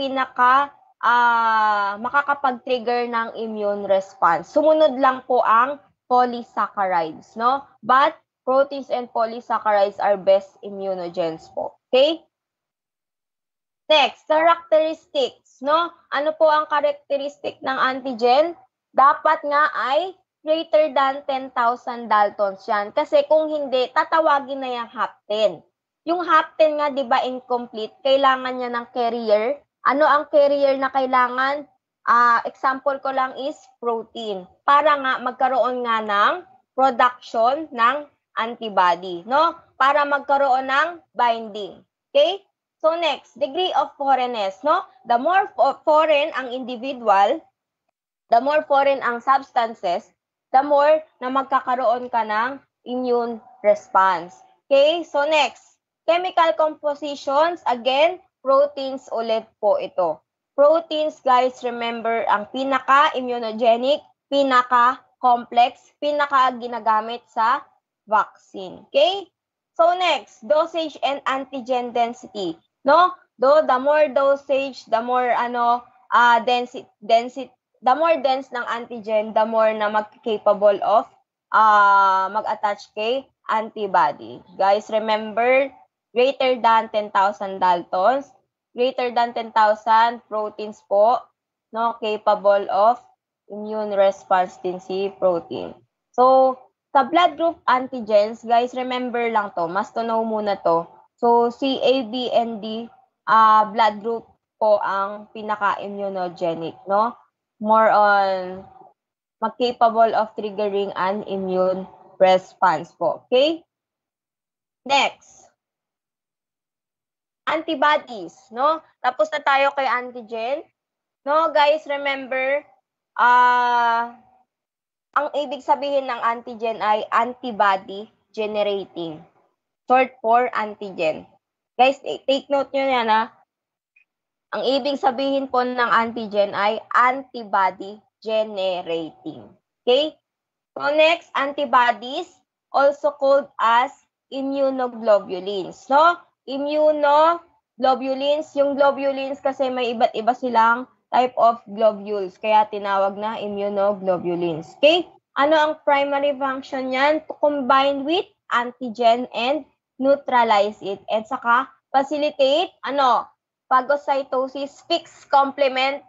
makakapag-trigger ng immune response. Sumunod lang po ang polysaccharides, no? But proteins and polysaccharides are best immunogens po. Okay? Next, characteristics, no? Ano po ang characteristic ng antigen? Dapat nga ay greater than 10,000 Daltons yan. Kasi kung hindi, tatawagin na yung hapten. Yung hapten nga, di ba, incomplete, kailangan niya ng carrier. Ano ang carrier na kailangan? Example ko lang is protein. Para nga magkaroon nga ng production ng antibody, no? Para magkaroon ng binding. Okay? So next, degree of foreignness, no? The more foreign ang individual, the more foreign ang substances, the more na magkakaroon ka ng immune response. Okay? So next, chemical compositions, again, proteins ulit po ito. Proteins, guys, remember, ang pinaka-immunogenic, pinaka-complex, pinaka-ginagamit sa vaccine. Okay? So next, dosage and antigen density. No? The more dosage, the more density, the more dense ng antigen, the more na mag-capable of mag-attach kay antibody. Guys, remember, greater than 10,000 Daltons, greater than 10,000 proteins po, no, capable of immune response din si protein. So, sa blood group antigens, guys, remember lang to, must to know muna to. So, si A, B, and D, blood group po ang pinaka-immunogenic, no? More on mag-capable of triggering an immune response po. Okay? Next. Antibodies, no? Tapos na tayo kay antigen. No, guys, remember, ang ibig sabihin ng antigen ay antibody generating. Short for antigen. Guys, take note nyo yan, ha? Ang ibig sabihin po ng antigen ay antibody generating. Okay? So next, antibodies, also called as immunoglobulins. No? Immunoglobulins, yung globulins kasi may iba't iba silang type of globules, kaya tinawag na immunoglobulins. Okay? Ano ang primary function niyan? To combine with antigen and neutralize it. And saka facilitate, phagocytosis, fix complement,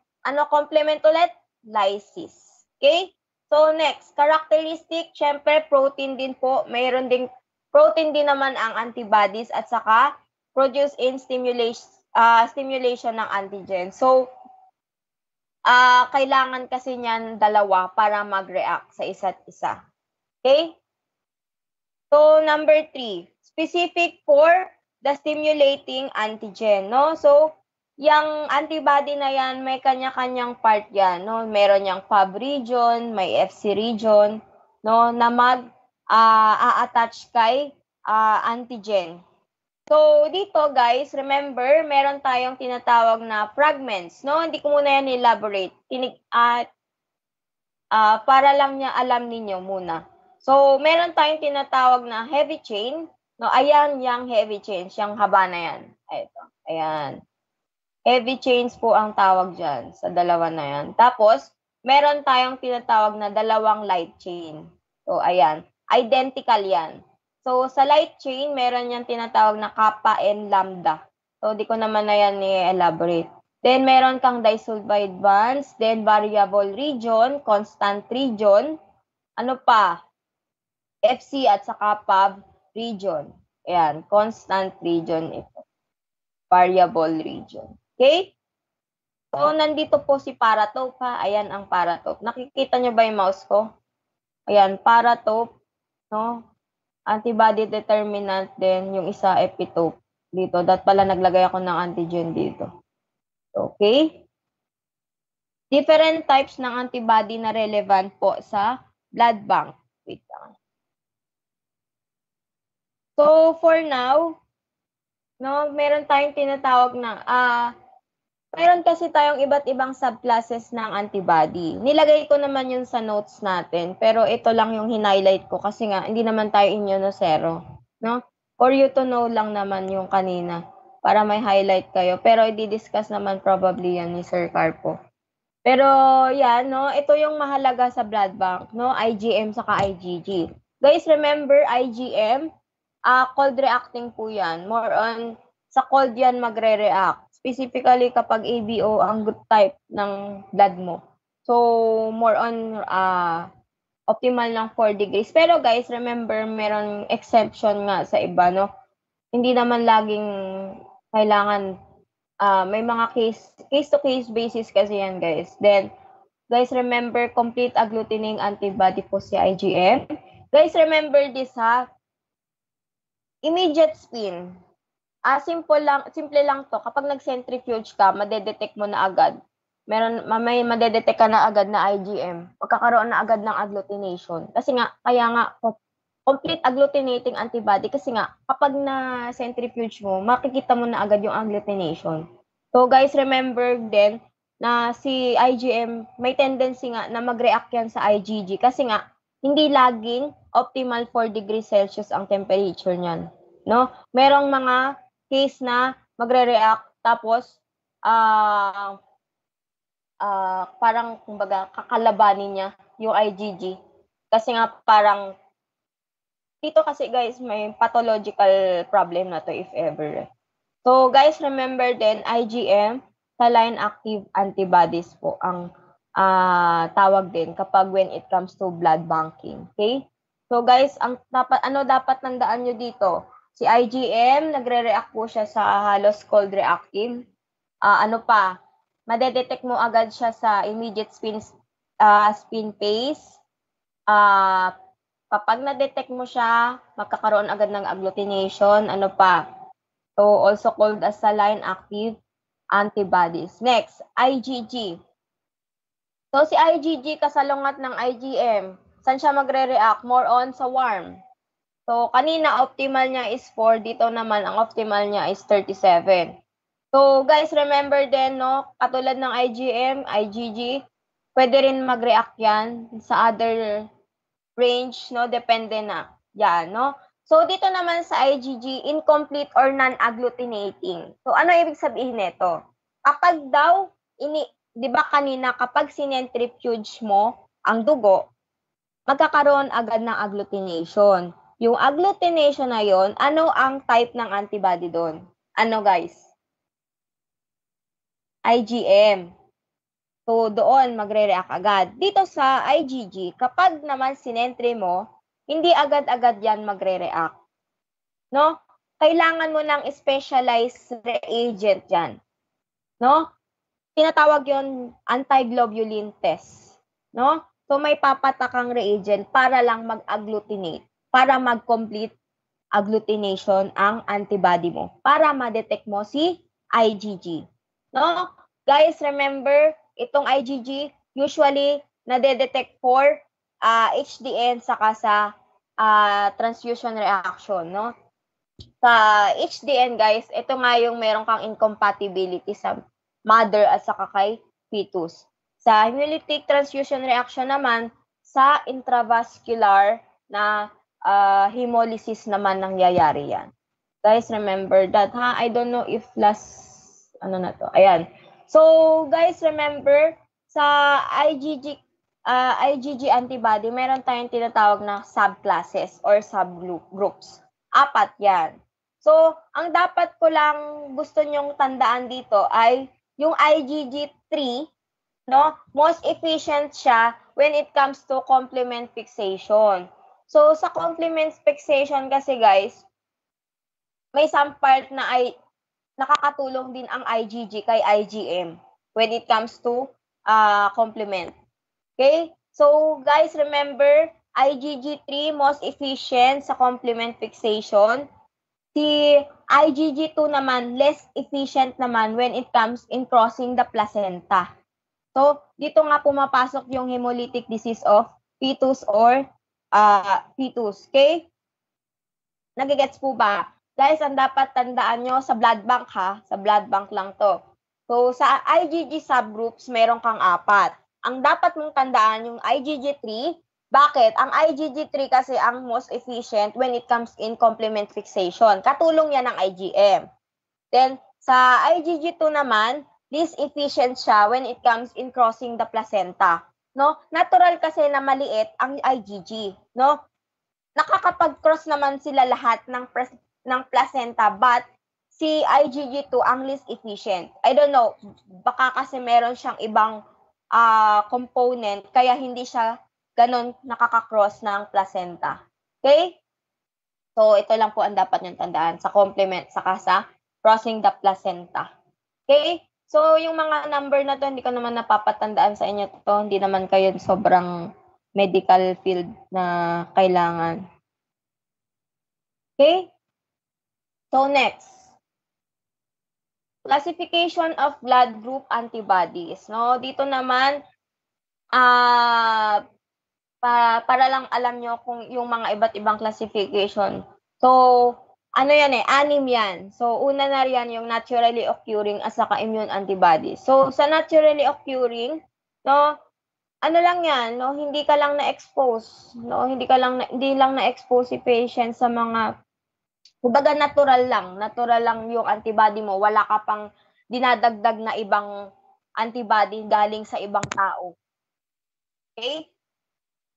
complement ulit? Lysis. Okay? So next, characteristic, syempre protein din po. Mayroon ding protein din naman ang antibodies at saka produce in stimulation ng antigen. So, kailangan kasi niyan dalawa para mag-react sa isa't isa. Okay? So, number 3, specific for the stimulating antigen, no? So, yung antibody na yan, may kanya-kanyang part yan, no? Meron yang Fab region, may FC region, no? Na a-attach kay antigen. So, dito guys, remember, meron tayong tinatawag na fragments, no? Hindi ko muna yan elaborate. Para lang niya alam ninyo muna. So, meron tayong tinatawag na heavy chain, no? Ayan, yung heavy chains, yung haba na yan. Ito, ayan. Heavy chains po ang tawag dyan sa dalawa na yan. Tapos, meron tayong tinatawag na dalawang light chain. So, ayan. Identical yan. So, sa light chain, meron yan tinatawag na kappa and lambda. So, di ko naman na yan i-elaborate. Then, meron kang disulfide bonds, then variable region, constant region, ano pa? FC at saka Fab region. Ayan, constant region ito. Variable region. Okay? So, nandito po si paratope, ha? Ayan ang paratope. Nakikita nyo ba yung mouse ko? Ayan, paratope, no? Antibody determinant din, yung isa epitope dito. Dat pala naglagay ako ng antigen dito. Okay? Different types ng antibody na relevant po sa blood bank. Wait lang. So, for now, no, meron tayong tinatawag na, meron kasi tayong iba't ibang subclasses ng antibody. Nilagay ko naman yun sa notes natin, pero ito lang yung hinighlight ko kasi nga, hindi naman tayo immunosero, no? For you to know lang naman yung kanina, para may highlight kayo. Pero i-discuss naman probably yan ni Sir Carpo. Pero yan, no? Ito yung mahalaga sa blood bank, no? IgM saka IgG. Guys, remember, IgM, cold reacting po yan. More on, sa cold yan magre-react. Specifically kapag ABO ang good type ng blood mo. So, more on optimal ng 4 degrees. Pero guys, remember, meron exception nga sa iba, no? Hindi naman laging kailangan, may mga case-to-case basis kasi yan, guys. Then, guys, remember, complete agglutinating antibody po si IgM. Guys, remember this, ha? Immediate spin. Simple lang to. Kapag nag-centrifuge ka, madedetect mo na agad may madedetect ka na agad na IgM, magkakaroon na agad ng agglutination. Kasi nga, kaya nga, complete agglutinating antibody kasi nga, kapag na-centrifuge mo, makikita mo na agad yung agglutination. So guys, remember din na si IgM, may tendency nga na mag-react yan sa IgG kasi nga, hindi laging optimal 4 degrees Celsius ang temperature niyan. No? Merong mga case na magre-react tapos parang kumbaga kakalabanin niya yung IgG. Kasi nga parang dito kasi guys may pathological problem na to if ever. So guys, remember din IgM, saline active antibodies po ang tawag din kapag when it comes to blood banking. Okay? So guys, ang dapat tandaan nyo dito? Si IgM, nagre-react po siya sa halos cold reactive. Madedetect mo agad siya sa immediate spin phase. Kapag na-detect mo siya, magkakaroon agad ng agglutination. So, also called as saline active antibodies. Next, IgG. So, si IgG, kasalungat ng IgM. Saan siya magre-react? More on sa warm. So, kanina, optimal niya is 4. Dito naman, ang optimal niya is 37. So, guys, remember din, no? Katulad ng IgM, IgG, pwede rin mag-react yan sa other range, no? Depende na. Yan, no? So, dito naman sa IgG, incomplete or non-agglutinating. So, ano ibig sabihin nito? Kapag daw, di ba kanina, kapag sinentrifuge mo ang dugo, magkakaroon agad ng agglutination. Yung agglutination na yon, ano ang type ng antibody doon? Ano guys? IgM. So, doon magre-react agad. Dito sa IgG, kapag naman sinentry mo, hindi agad-agad yan magre-react. No? Kailangan mo ng specialized reagent yan. No? Tinatawag yon anti-globulin test. No? So, may papatakang reagent para lang mag-agglutinate, para mag-complete agglutination ang antibody mo, para ma-detect mo si IgG. No? Guys, remember, itong IgG, usually, nade-detect for HDN saka sa transfusion reaction. No? Sa HDN, guys, ito nga yung meron kang incompatibility sa mother at saka kay fetus. Sa hemolytic transfusion reaction naman, sa intravascular na hemolysis naman nangyayari yan. Guys, remember that, ha? I don't know if ayan. So, guys, remember, sa IgG antibody, meron tayong tinatawag na subclasses or subgroups. 4 yan. So, ang dapat ko lang gusto nyong tandaan dito ay yung IgG3, no? Most efficient siya when it comes to complement fixation. So, sa complement fixation kasi guys, may some part na ay nakakatulong din ang IgG kay IgM when it comes to complement. Okay? So, guys, remember, IgG3 most efficient sa complement fixation. Si IgG2 naman, less efficient naman when it comes in crossing the placenta. So, dito nga pumapasok yung hemolytic disease of fetus or fetus. Okay? Nagigets po ba? Guys, ang dapat tandaan nyo sa blood bank ha. Sa blood bank lang to. So, sa IgG subgroups, meron kang 4. Ang dapat mong tandaan yung IgG3. Bakit? Ang IgG3 kasi ang most efficient when it comes in complement fixation. Katulong yan ng IgM. Then, sa IgG2 naman, least efficient siya when it comes in crossing the placenta. No? Natural kasi na maliit ang IgG. No? Nakakapag-cross naman sila lahat ng placenta, but si IgG2 ang least efficient. I don't know, baka kasi meron siyang ibang component, kaya hindi siya ganon nakaka-cross ng placenta. Okay? So, ito lang po ang dapat niyong tandaan sa complement saka sa crossing the placenta. Okay? So, yung mga number na to, hindi ko naman napapatandaan sa inyo to. Hindi naman kayo sobrang medical field na kailangan. Okay? So, next. classification of blood group antibodies, no? Dito naman, para lang alam nyo kung yung mga iba't ibang classification. So, ano yan 6 yan. So, una na riyan yung naturally occurring at saka immune antibodies. So, sa naturally occurring, no, ano lang yan, no, hindi ka lang na-expose, no, hindi lang na-expose si patient sa mga, kumbaga natural lang yung antibody mo, wala ka pang dinadagdag na ibang antibody galing sa ibang tao. Okay?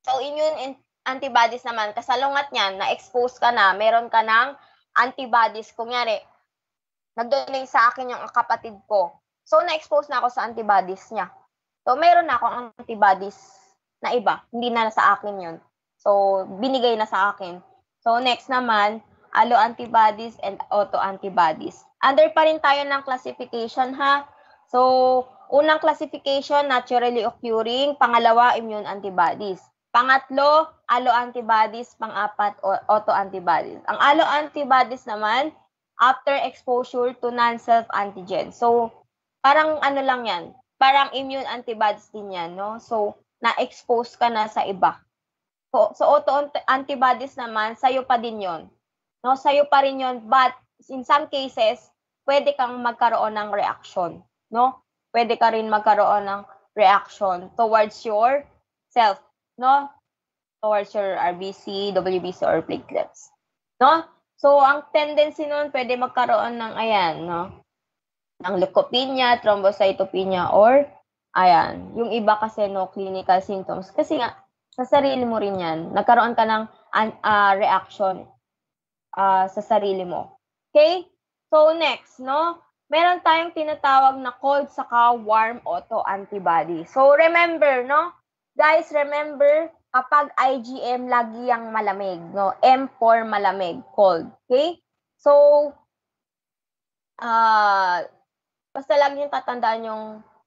So, immune antibodies naman, kasalungat niyan, na-expose ka na, meron ka ng antibodies. Kunyari, nag-donate sa akin yung kapatid ko. So, na-expose na ako sa antibodies niya. So, meron na akong antibodies na iba. Hindi na sa akin yun. So, binigay na sa akin. So, next naman, alloantibodies and autoantibodies. Under pa rin tayo ng classification, ha? So, unang classification, naturally occurring. Pangalawa, immune antibodies. Pangatlo, alloantibodies. Pang-apat, autoantibodies. Ang alloantibodies naman, after exposure to non-self antigen. So, parang ano lang yan, parang immune antibodies din yan, no? So, na-expose ka na sa iba. So autoantibodies naman, sa'yo pa din yon, no? Sa'yo pa rin yon, but in some cases, pwede kang magkaroon ng reaction, no? Pwede ka rin magkaroon ng reaction towards your self, no? Towards your RBC, WBC, or platelets, no? So, ang tendency nun, pwede magkaroon ng, ayan, no? Ng leukopenia, thrombocytopenia, or, ayan, yung iba kasi, no, clinical symptoms. Kasi nga, sa sarili mo rin yan, nagkaroon ka ng reaction sa sarili mo. Okay? So, next, no? Meron tayong tinatawag na cold saka warm autoantibody. So, remember, no? Guys, remember, kapag IgM, lagi yang malamig, no? M4 malamig, cold. Okay? So, basta lang yung tatandaan yung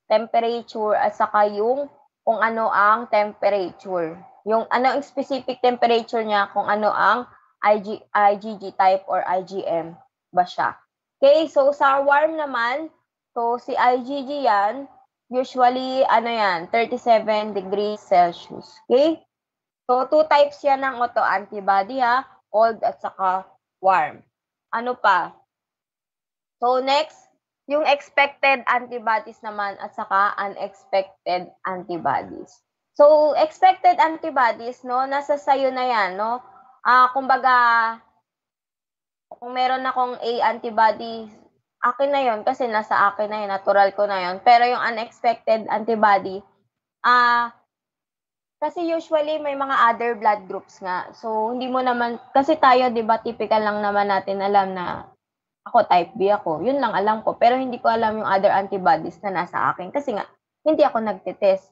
temperature at saka yung kung ano ang temperature. Yung ano ang specific temperature niya, kung ano ang IgG type or IgM ba siya. Okay, so sa warm naman, so si IgG yan, usually, 37 degrees Celsius. Okay? So, 2 types yan ng autoantibody, ha? Cold at saka warm. Ano pa? So, next, yung expected antibodies naman at saka unexpected antibodies. So, expected antibodies, no, nasa sayo na yan, no? Kumbaga, kung meron akong A antibody, akin na yon kasi nasa akin na yun, natural ko na yon. Pero yung unexpected antibody, kasi usually may mga other blood groups nga. So, hindi mo naman, kasi tayo, di ba, typical lang naman natin alam na ako type B ako. Yun lang alam ko. Pero hindi ko alam yung other antibodies na nasa akin. Kasi nga, hindi ako nagtitest.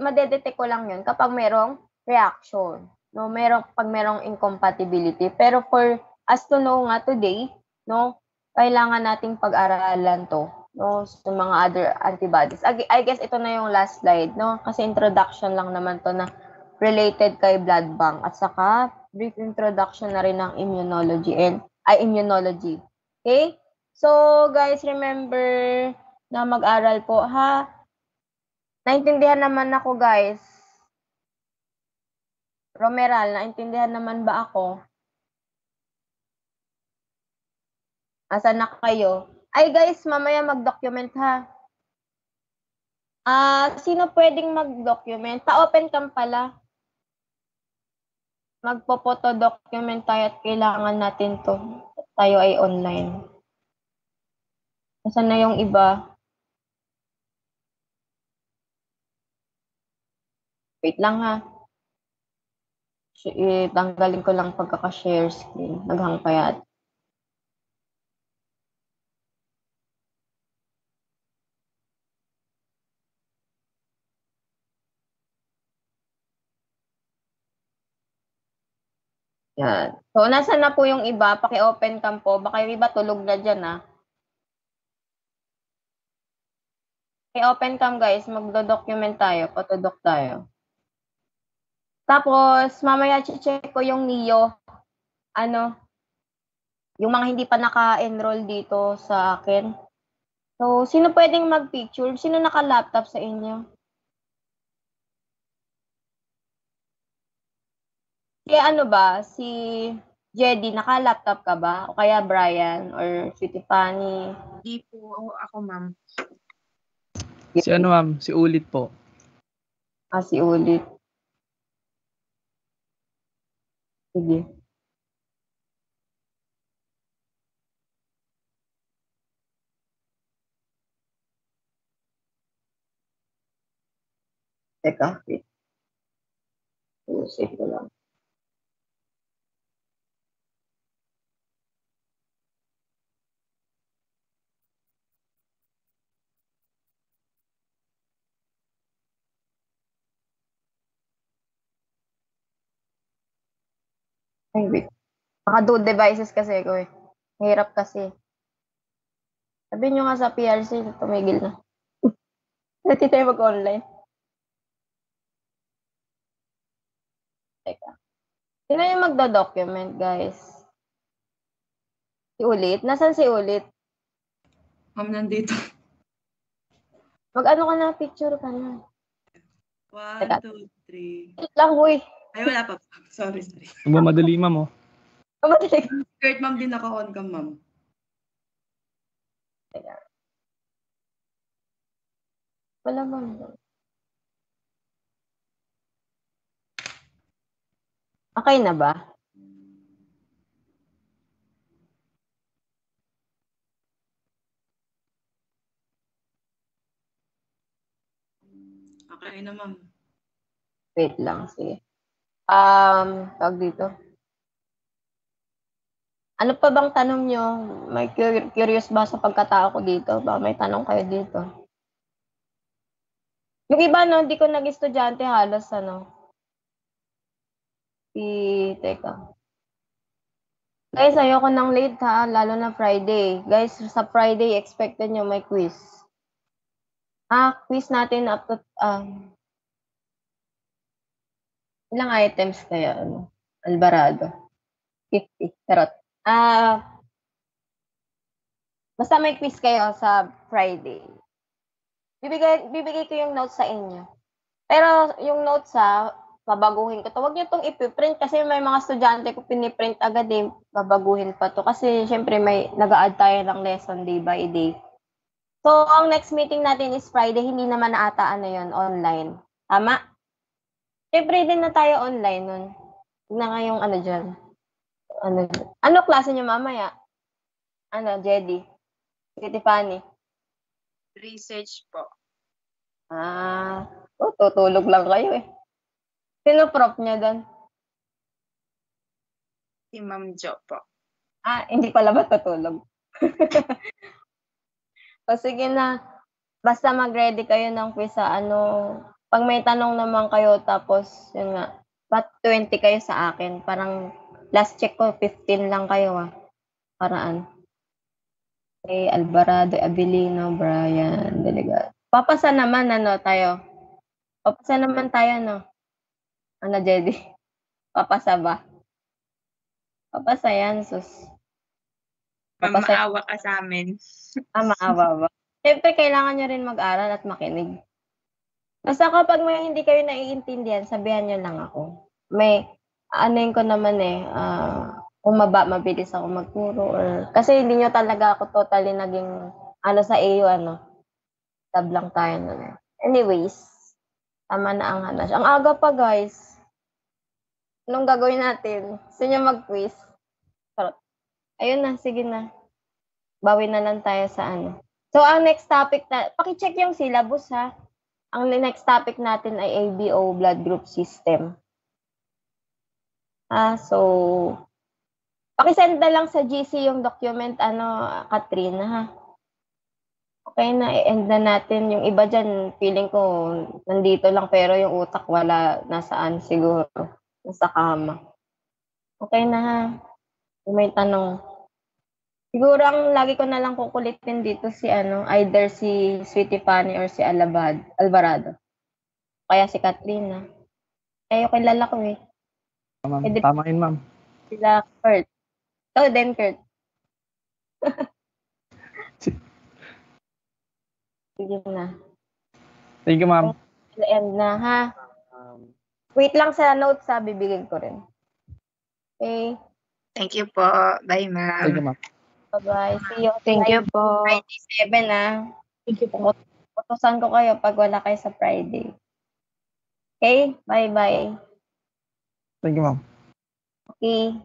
Madedetect ko lang yun kapag merong reaction. No? Pag merong incompatibility. Pero for us to know nga today, no, kailangan nating pag-aralan to. No, sa mga other antibodies. I guess ito na yung last slide, no? Kasi introduction lang naman to na related kay blood bank. At saka, brief introduction na rin ng immunology. Okay? So, guys, remember na mag-aral po, ha? Naintindihan naman ako, guys. Romeral, naintindihan naman ba ako? Asan na kayo? Ay, guys, mamaya mag-document, ha? Sino pwedeng mag-document? Pa-open cam pala. Magpo-photo document tayo at kailangan natin to. Tayo ay online. Nasaan na yung iba? Wait lang, ha. Tanggalin ko lang pagkaka-share screen. Naghang pa yan. Yan. So, nasaan na po yung iba? Paki-open cam po. Baka yung iba tulog na dyan, ha. Paki-open cam, guys. Magdo-document tayo. Photodoc tayo. Tapos, mamaya check ko yung NIO. Yung mga hindi pa naka-enroll dito sa akin. So, sino pwedeng mag-picture? Sino naka-laptop sa inyo? Kaya ano ba, si Jedy, naka-laptop ka ba? O kaya Brian or si Tiffany? Di po ako, ma'am. Si ano, ma'am? Si Ulit po. Si Ulit. Sige. Teka, wait. Save ko lang. Ay, wait. Naka-dual devices kasi ko eh. Hirap kasi. Sabi nyo nga sa PRC, tumigil na. Hindi tayo mag-online. Teka. Sino yung magdo-document, guys? Si Ulit? Nasaan si Ulit? Ma'am, nandito. Mag-ano ka na, picture ka na. 1, Teka. 2, 3. Wait lang, huy. Ay, wala pa. Sorry. Nagmamadali, ma'am, oh. Kamatilig. Skirt, ma'am, din naka-on cam, ma'am. Teka. Wala ba? Okay na ba? Okay na, ma'am. Wait lang, sige. Tawag dito. Ano pa bang tanong nyo? May curious ba sa pagkatao ko dito? Ba may tanong kayo dito? Yung iba, no, hindi ko nag-estudyante halos, ano. Teka. Guys, ayoko ng late ha, lalo na Friday. Guys, sa Friday, expected nyo may quiz. Quiz natin up to, ilang items kaya, ano? Alvarado. 50. Charot. Basta may quiz kayo sa Friday. Bibigay ko yung notes sa inyo. Pero yung notes babaguhin ko to. Huwag nyo itong ipiprint kasi may mga estudyante ko piniprint agad eh. Babaguhin pa to. Kasi syempre may nag-a-add tayo ng lesson day by day. So, ang next meeting natin is Friday. Hindi naman na ata yun, online. Tama? Syempre din na tayo online nun. Huwag na nga yung dyan. Ano klase nyo mamaya? Jedy? Si Tiffany? Research po. Tutulog lang kayo eh. Sino prop niya doon? Si Ma'am Jo po. Hindi pala ba tutulog? O sige na. Basta mag-ready kayo ng quiz sa pag may tanong naman kayo tapos yun nga, ba't 20 kayo sa akin? Parang last check ko 15 lang kayo Paraan. Okay, Alvarado, Abilino, Brian, Delegado. Papasa naman tayo. Papasa naman tayo Jedy? Papasa ba? Papasa yan, sus. Maawa ka sa amin. Maawa ba? Siyempre, kailangan nyo rin mag-aral at makinig. Basta kapag may hindi kayo naiintindihan, sabihan nyo lang ako. May, ko naman kung mabilis ako magturo kasi hindi nyo talaga ako totally naging, sa iyo, tab lang tayo nun. Anyways, tama na ang hanas. Ang aga pa, guys. Anong gagawin natin? Gusto nyo mag-quiz? Ayun na, sige na. Bawi na lang tayo sa So, ang next topic pakicheck yung syllabus ha. Ang next topic natin ay ABO, blood group system. So, pakisend na lang sa GC yung document, Katrina ha. Okay na, i-end na natin. Yung iba dyan, feeling ko, nandito lang, pero yung utak wala, nasaan siguro. Nasa kama. Okay na ha. Kung may tanong. Siguro ang lagi ko na lang kukulitin dito si either si Sweetie Fanny or si Alvarado. Kaya si Katrina. Kayo kilala ko eh. Ma'am, tama yun, ma'am. Sila Kurt. Ikaw din, Kurt. Sige na. Thank you, ma'am. End na, ha? Wait lang sa notes, ha? Bibigay ko rin. Okay? Thank you po. Bye, Thank you, ma'am. ma'am. Bye-bye. See you. Thank you po. Friday 7, ha? Thank you po. Utusan ko kayo pag wala kayo sa Friday. Okay? Bye-bye. Thank you, ma'am. Okay.